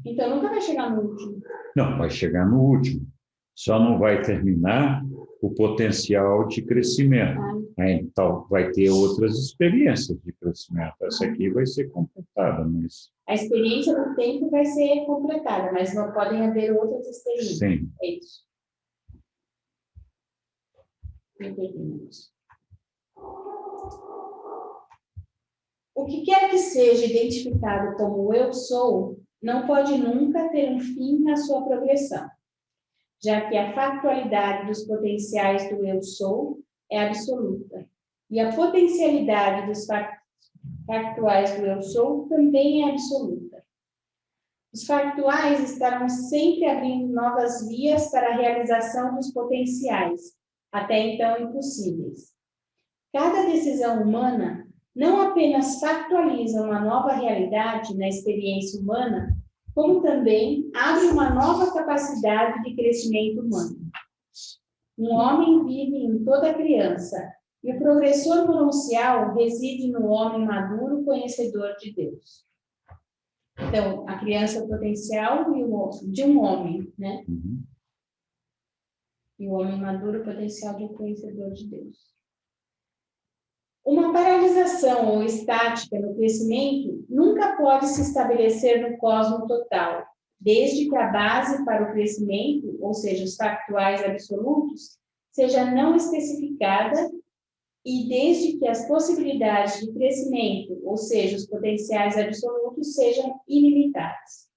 Então nunca vai chegar no último. Não, vai chegar no último. Só não vai terminar o potencial de crescimento. Então, vai ter outras experiências de crescimento. Essa aqui vai ser completada, mas... A experiência do tempo vai ser completada, mas não podem haver outras experiências. Sim. É isso. Entendemos. O que quer que seja identificado como eu sou, não pode nunca ter um fim na sua progressão, já que a factualidade dos potenciais do eu sou é absoluta, e a potencialidade dos factuais do eu sou também é absoluta. Os factuais estarão sempre abrindo novas vias para a realização dos potenciais, até então impossíveis. Cada decisão humana não apenas factualiza uma nova realidade na experiência humana, como também abre uma nova capacidade de crescimento humano. Um homem vive em toda criança, e o progressor potencial reside no homem maduro conhecedor de Deus. Então, a criança potencial de um homem, né? E o homem maduro potencial de um conhecedor de Deus. Uma paralisação ou estática no crescimento nunca pode se estabelecer no cosmos total, desde que a base para o crescimento, ou seja, os factuais absolutos, seja não especificada e desde que as possibilidades de crescimento, ou seja, os potenciais absolutos, sejam ilimitadas.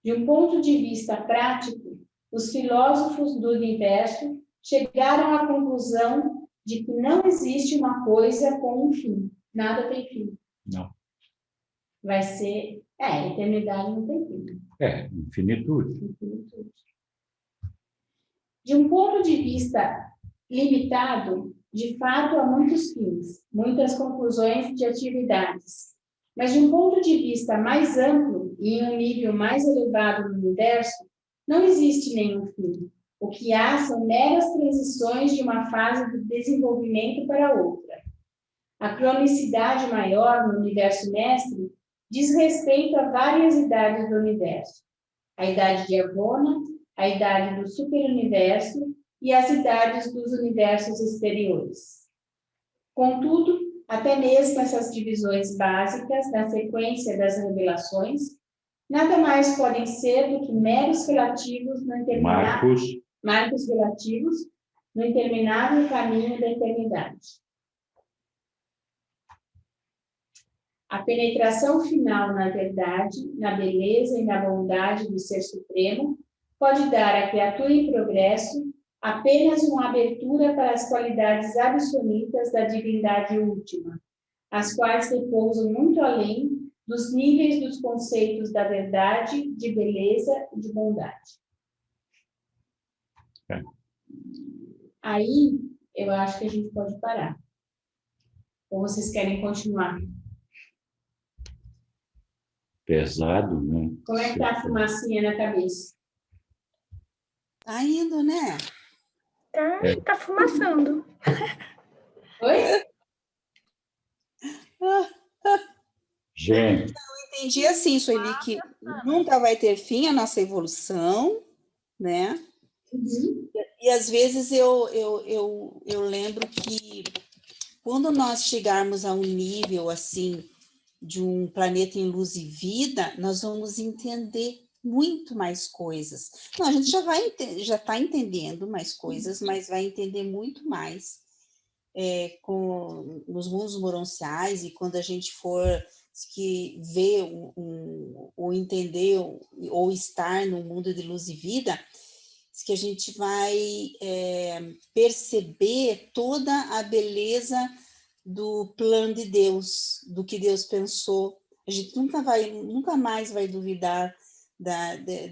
De um ponto de vista prático, os filósofos do universo chegaram à conclusão de que não existe uma coisa com um fim. Nada tem fim. Não. Vai ser... eternidade não tem fim. Infinitude. Infinitude. De um ponto de vista limitado, de fato, há muitos fins, muitas conclusões de atividades. Mas de um ponto de vista mais amplo, e em um nível mais elevado no universo, não existe nenhum fim. O que há são meras transições de uma fase de desenvolvimento para outra. A cronicidade maior no universo mestre diz respeito a várias idades do universo. A idade de Avona, a idade do superuniverso e as idades dos universos exteriores. Contudo, até mesmo essas divisões básicas na sequência das revelações nada mais podem ser do que meros relativos no interminável marcos relativos no interminável caminho da eternidade. A penetração final na verdade, na beleza e na bondade do Ser Supremo pode dar à criatura em progresso apenas uma abertura para as qualidades absolutas da divindade última, as quais repousam muito além dos níveis dos conceitos da verdade, de beleza e de bondade. Aí, eu acho que a gente pode parar. Ou vocês querem continuar? Pesado, né? Como é que tá a fumacinha na cabeça? Tá indo, né? Tá fumaçando. Oi? Gente, Entendi assim, Sueli, que nunca vai ter fim a nossa evolução, né? Uhum. E às vezes eu lembro que quando nós chegarmos a um nível assim de um planeta em luz e vida, nós vamos entender muito mais coisas. Não, a gente já está entendendo mais coisas, mas vai entender muito mais nos mundos moronciais, e quando a gente for que ver ou entender ou estar no mundo de luz e vida, que a gente vai perceber toda a beleza do plano de Deus, do que Deus pensou. A gente nunca mais vai duvidar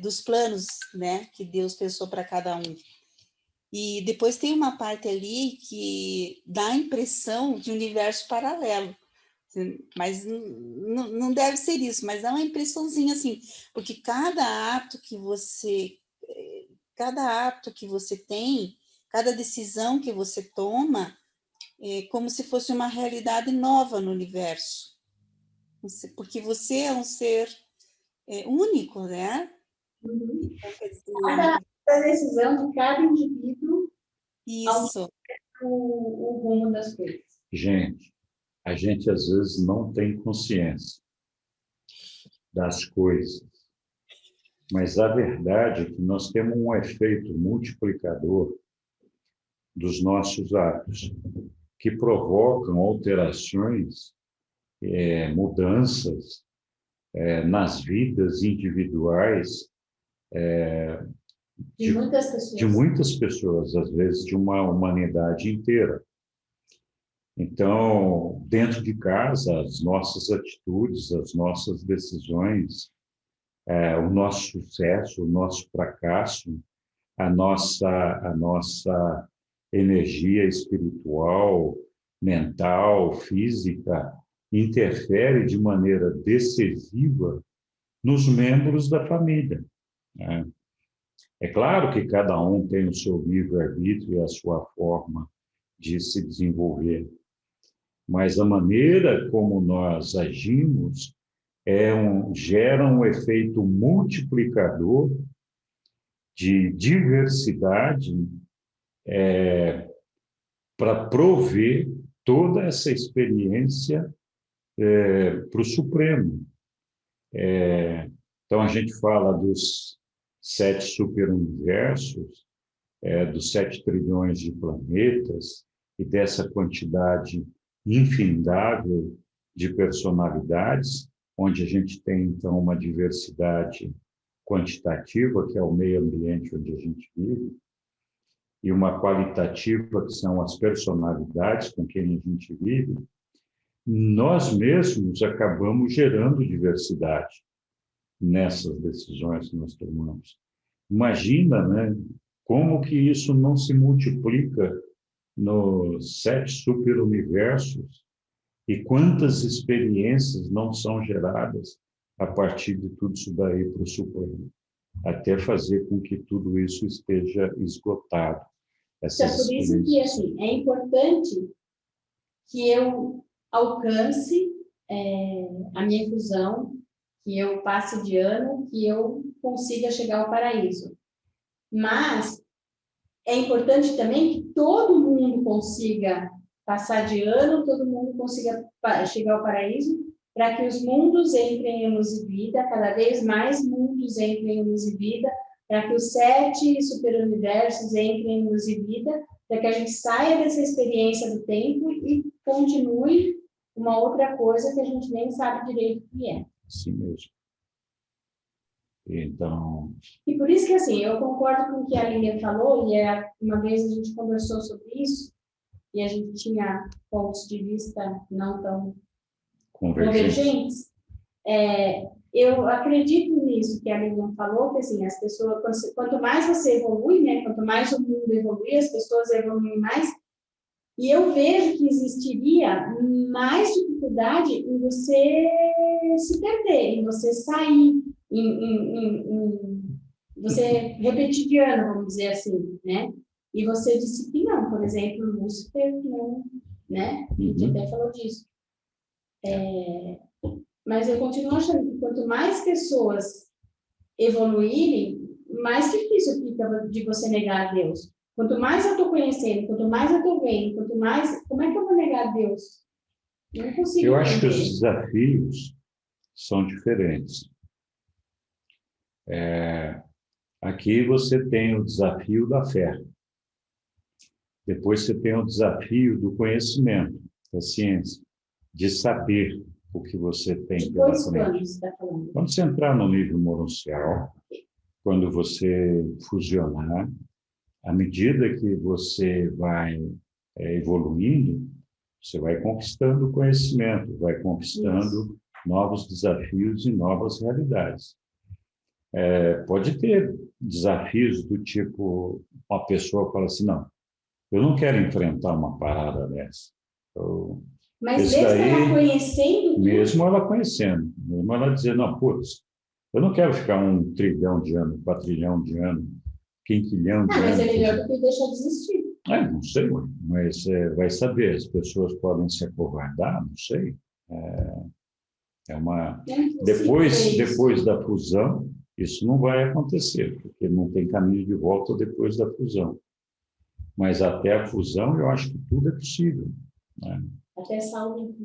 dos planos, né, que Deus pensou para cada um. E depois tem uma parte ali que dá a impressão de universo paralelo, mas não deve ser isso, mas dá uma impressãozinha assim, porque cada ato que você tem, cada decisão que você toma, é como se fosse uma realidade nova no universo. Porque você é um ser único, né? Uhum. Então, quer dizer, Cada decisão de cada indivíduo isso. o rumo das coisas. gente, a gente às vezes não tem consciência das coisas, mas a verdade é que nós temos um efeito multiplicador dos nossos atos, que provocam alterações, mudanças nas vidas individuais de muitas pessoas, às vezes de uma humanidade inteira. Então, dentro de casa, as nossas atitudes, as nossas decisões, o nosso sucesso, o nosso fracasso, a nossa energia espiritual, mental, física, interfere de maneira decisiva nos membros da família, né? É claro que cada um tem o seu livre-arbítrio e a sua forma de se desenvolver, mas a maneira como nós agimos gera um efeito multiplicador de diversidade para prover toda essa experiência para o Supremo. Então, a gente fala dos 7 superuniversos, dos 7 trilhões de planetas e dessa quantidade infindável de personalidades, onde a gente tem, então, uma diversidade quantitativa, que é o meio ambiente onde a gente vive, e uma qualitativa, que são as personalidades com quem a gente vive, nós mesmos acabamos gerando diversidade nessas decisões que nós tomamos. Imagina, né, como que isso não se multiplica nos 7 superuniversos e quantas experiências não são geradas a partir de tudo isso daí para o Supremo, até fazer com que tudo isso esteja esgotado. Então, por isso que, assim, é importante que eu alcance a minha inclusão, que eu passe de ano, que eu consiga chegar ao paraíso. Mas é importante também que todo mundo consiga passar de ano, todo mundo consiga chegar ao paraíso, para que os mundos entrem em luz e vida, cada vez mais mundos entrem em luz e vida, para que os 7 superuniversos entrem em luz e vida, para que a gente saia dessa experiência do tempo e continue uma outra coisa que a gente nem sabe direito o que é. Assim mesmo. Então... E por isso que, assim, eu concordo com o que a Lilian falou, e uma vez a gente conversou sobre isso, e a gente tinha pontos de vista não tão convergentes. Eu acredito nisso que a Lilian falou, que, assim, as pessoas, quanto mais você evolui, né, quanto mais o mundo evolui, as pessoas evoluem mais, e eu vejo que existiria mais dificuldade em você se perder, em você sair, em você repetir de ano, vamos dizer assim, né? E você disse que não, por exemplo, Lúcifer, não, né? A gente até falou disso. Mas eu continuo achando que quanto mais pessoas evoluírem, mais difícil fica de você negar a Deus. Quanto mais eu estou conhecendo, quanto mais eu estou vendo, quanto mais... Como é que eu vou negar a Deus? Eu não consigo Eu acho que entender. os desafios são diferentes. Aqui você tem o desafio da fé. Depois você tem o desafio do conhecimento, da ciência, de saber o que você tem pela frente. Você está falando? Quando você entrar no nível mononcial, quando você fusionar, à medida que você vai evoluindo, você vai conquistando conhecimento, vai conquistando novos desafios e novas realidades. Pode ter desafios do tipo, uma pessoa fala assim, não, eu não quero enfrentar uma parada dessa. Mas mesmo ela conhecendo... Mesmo ela conhecendo, mesmo ela dizendo, não, putz, eu não quero ficar 1 trilhão de anos, 4 trilhão de anos, quinquilhão de anos. Mas é melhor do que deixar de existir. Não sei, mas vai saber, as pessoas podem se acovardar, não sei. Depois da fusão, isso não vai acontecer, porque não tem caminho de volta depois da fusão. Mas até a fusão, eu acho que tudo é possível. Né? Até salvo.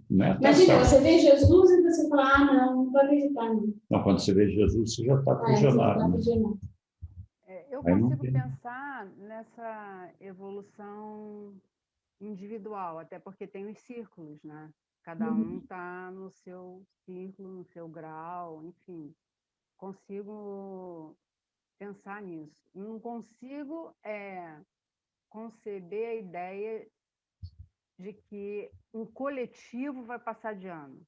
Imagina, você vê Jesus e você fala, não vou acreditar. Não, quando você vê Jesus, você já está fusionado. Eu consigo pensar nessa evolução individual, até porque tem os círculos, né? Cada um está no seu círculo, no seu grau, enfim. Consigo pensar nisso. Não consigo conceber a ideia de que um coletivo vai passar de ano.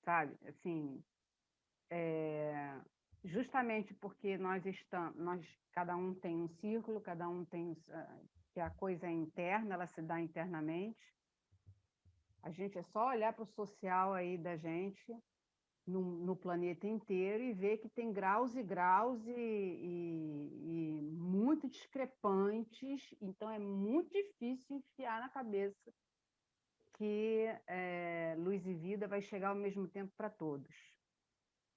Sabe? Assim, justamente porque cada um tem um círculo, cada um tem... que a coisa é interna, ela se dá internamente. A gente é só olhar para o social aí da gente no planeta inteiro e ver que tem graus e graus e muito discrepantes, então é muito difícil enfiar na cabeça que luz e vida vai chegar ao mesmo tempo para todos.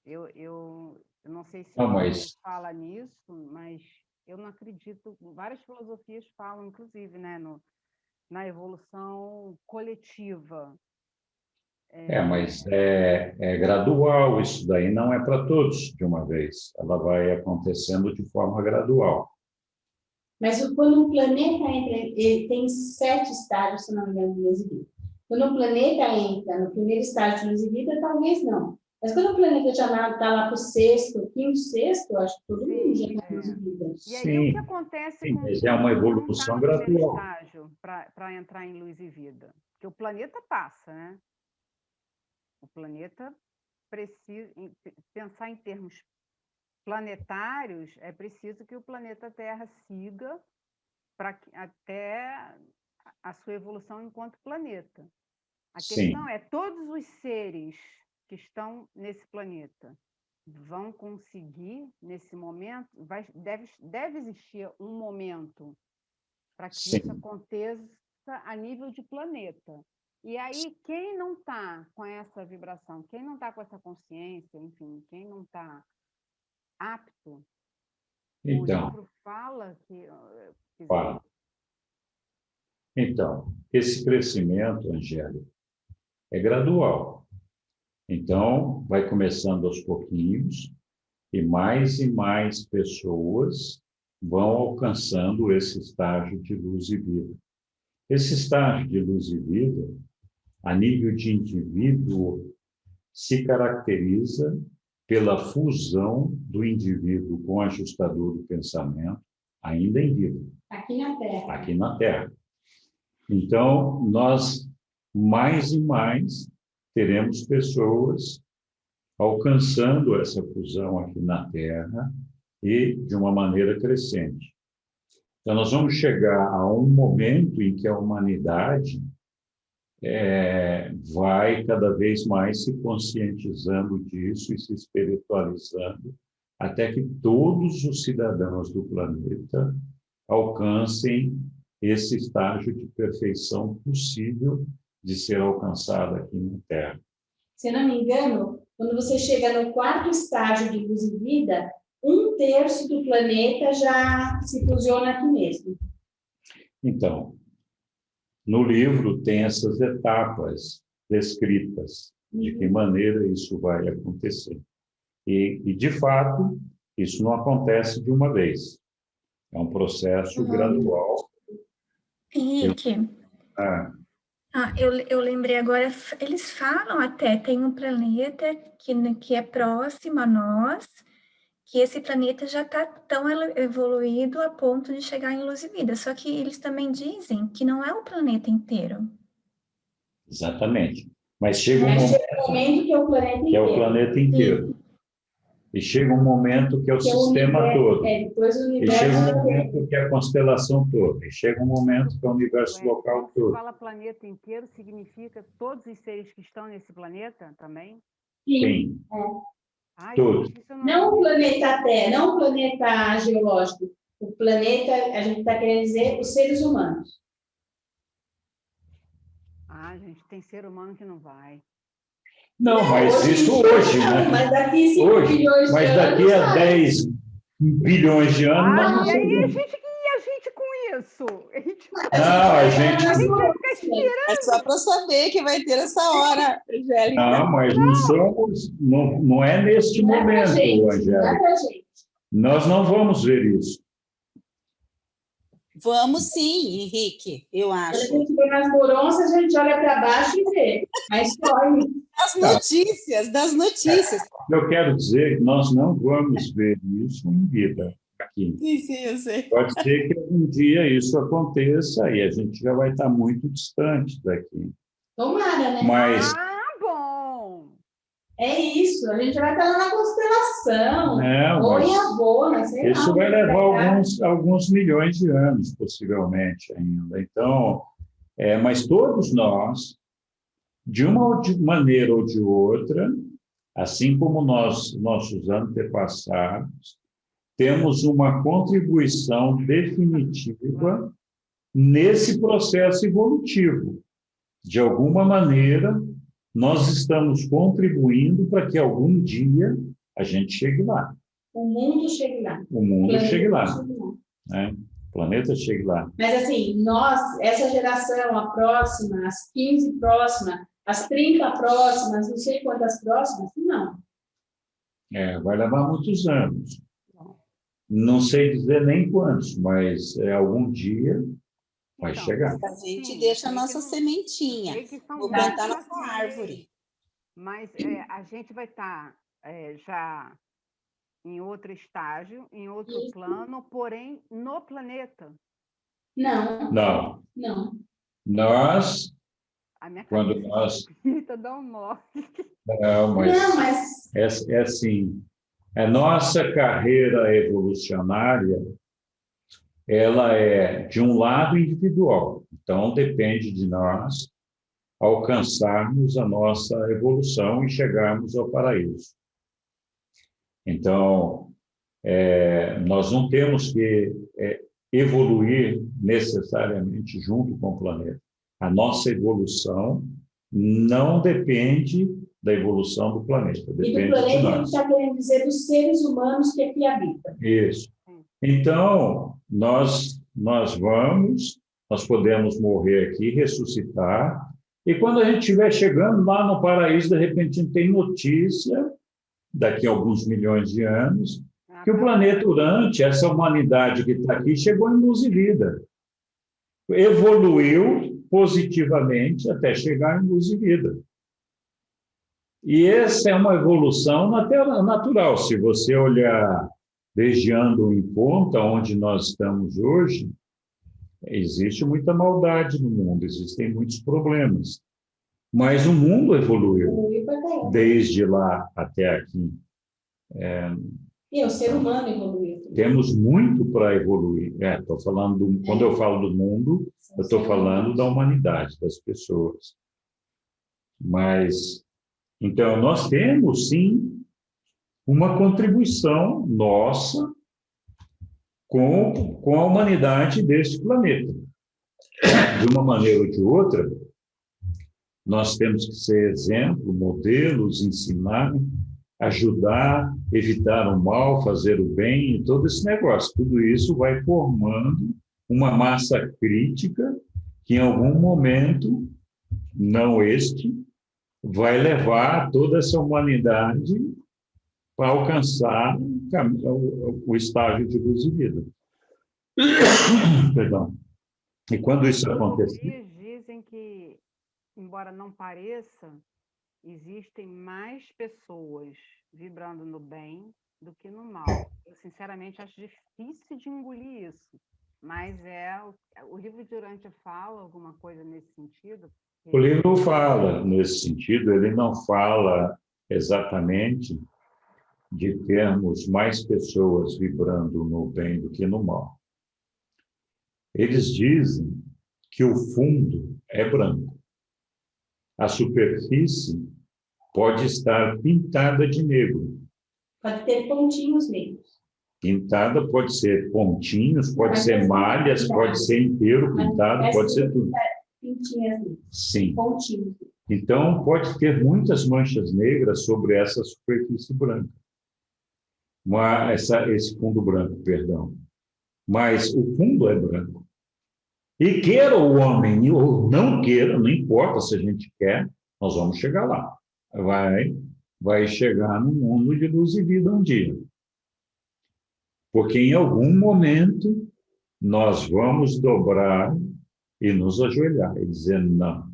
Eu não sei se você fala nisso, mas eu não acredito. Várias filosofias falam, inclusive, né, na evolução coletiva. Mas é gradual, isso daí não é para todos de uma vez. Ela vai acontecendo de forma gradual. Mas quando um planeta entra, ele tem 7 estágios, se não me engano, de luz e vida. Quando um planeta entra no primeiro estágio de luz e vida, talvez não. Mas quando o planeta já está lá para o 6º, 5º, 6º, acho que todo mundo já está luz e vida. E aí o que acontece com mas é uma evolução gradual. estágio para entrar em luz e vida? Porque o planeta passa, né? O planeta precisa pensar em termos planetários, é preciso que o planeta Terra siga até a sua evolução enquanto planeta. A questão é, todos os seres que estão nesse planeta vão conseguir, nesse momento, deve existir um momento para que Sim. isso aconteça a nível de planeta. E aí, quem não está com essa vibração, quem não está com essa consciência, enfim, quem não está apto, Então, o livro fala que... fala. Então, esse crescimento, Angélica, é gradual. Então, vai começando aos pouquinhos e mais pessoas vão alcançando esse estágio de luz e vida. Esse estágio de luz e vida, a nível de indivíduo, se caracteriza pela fusão do indivíduo com o ajustador do pensamento, ainda em vida. Aqui na Terra. Aqui na Terra. Então, nós, mais e mais, teremos pessoas alcançando essa fusão aqui na Terra e de uma maneira crescente. Então, nós vamos chegar a um momento em que a humanidade vai cada vez mais se conscientizando disso e se espiritualizando, até que todos os cidadãos do planeta alcancem esse estágio de perfeição possível de ser alcançado aqui na Terra. Se eu não me engano, quando você chega no 4º estágio de luz e vida, 1/3 do planeta já se fusiona aqui mesmo. Então, no livro tem essas etapas descritas, de que maneira isso vai acontecer. E de fato, isso não acontece de uma vez. É um processo gradual. Henrique, eu lembrei agora, eles falam até, tem um planeta que é próximo a nós, que esse planeta já está tão evoluído a ponto de chegar em luz e vida. Só que eles também dizem que não é o planeta inteiro. Exatamente. Mas chega um momento que é o planeta inteiro. Que é o planeta inteiro. Sim. E chega um momento que é o sistema todo. Depois o E universo... chega um momento que é a constelação toda. E chega um momento que é o universo local Quando todo. você fala planeta inteiro, significa todos os seres que estão nesse planeta também? Sim. Ai, Todos. gente, isso Não o planeta Terra, não o planeta geológico. O planeta, a gente está querendo dizer, os seres humanos. Ah, gente, tem ser humano que não vai. Não, mas isso hoje, né? Mas daqui 5 Hoje, bilhões de mas anos... daqui a 10 bilhões de anos, nós não E aí sabemos. a gente com isso? Não, a gente... A gente vai ficar esperando. É só para saber que vai ter essa hora, Angélica. Não, mas não somos... Não é neste momento, Angélica. Nós não vamos ver isso. Vamos sim, Henrique, eu acho. Quando a gente vê nas moronças, a gente olha para baixo e vê. Mas corre. Das notícias. Eu quero dizer que nós não vamos ver isso em vida aqui. Sim, eu sei. Pode ser que um dia isso aconteça e a gente já vai estar muito distante daqui. Tomara, né? Mas... bom! É isso, a gente vai estar lá na constelação. Ou mas em Avona, sei lá. isso vai levar alguns milhões de anos, possivelmente, ainda. Então, mas todos nós, de uma maneira ou de outra, assim como nossos antepassados, temos uma contribuição definitiva nesse processo evolutivo. De alguma maneira, nós estamos contribuindo para que algum dia a gente chegue lá. O mundo chegue lá. O mundo chegue lá. Né? O planeta chegue lá. Mas, assim, nós, essa geração, a próxima, as 15 próximas, as 30 próximas, não sei quantas próximas, não. Vai levar muitos anos. Não sei dizer nem quantos, mas algum dia vai chegar. A gente deixa a nossa sementinha, vou plantar nossa árvore. Mas a gente vai estar já em outro estágio, em outro plano, porém no planeta. Não. Nós, quando nós... Dá um nó. Não, mas é assim, a nossa carreira evolucionária, ela é, de um lado, individual. Então, depende de nós alcançarmos a nossa evolução e chegarmos ao paraíso. Então, nós não temos que evoluir necessariamente junto com o planeta. A nossa evolução não depende da evolução do planeta, depende e do planeta, de nós. a gente está querendo dizer dos seres humanos que aqui habitam. Isso. Então, nós podemos morrer aqui, ressuscitar, e quando a gente estiver chegando lá no paraíso, de repente a gente tem notícia, daqui a alguns milhões de anos, que o planeta Urante, essa humanidade que está aqui, chegou em luz e vida. Evoluiu positivamente até chegar em luz e vida. E essa é uma evolução natural. Se você olhar desde Ando em Ponta, onde nós estamos hoje, existe muita maldade no mundo, existem muitos problemas. Mas o mundo evoluiu desde lá até aqui. E o ser humano evoluiu. Temos muito para evoluir. Estou falando quando eu falo do mundo, eu estou falando da humanidade, das pessoas. Mas, então, nós temos, sim, uma contribuição nossa com a humanidade deste planeta. De uma maneira ou de outra, nós temos que ser exemplo, modelos, ensinar, ajudar, evitar o mal, fazer o bem, e todo esse negócio. Tudo isso vai formando uma massa crítica que, em algum momento, não este, vai levar toda essa humanidade para alcançar o estágio de luz e vida. Perdão. E quando isso acontecer... Dizem que, embora não pareça, existem mais pessoas vibrando no bem do que no mal. Eu, sinceramente, acho difícil de engolir isso, mas o livro de Urântia fala alguma coisa nesse sentido? O livro fala nesse sentido, ele não fala exatamente de termos mais pessoas vibrando no bem do que no mal. Eles dizem que o fundo é branco. A superfície pode estar pintada de negro. Pode ter pontinhos negros. Pintada pode ser pontinhos, pode ser malhas, pode ser inteiro pintado, pode ser tudo. Pintinhas negras. Sim. Pontinhos. Então, pode ter muitas manchas negras sobre essa superfície branca. Esse fundo branco, perdão. Mas o fundo é branco. E queira o homem ou não queira, não importa se a gente quer, nós vamos chegar lá. Vai chegar no mundo de luz e vida um dia. Porque em algum momento nós vamos dobrar e nos ajoelhar e dizer, não,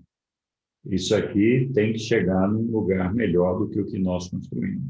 isso aqui tem que chegar num lugar melhor do que o que nós construímos.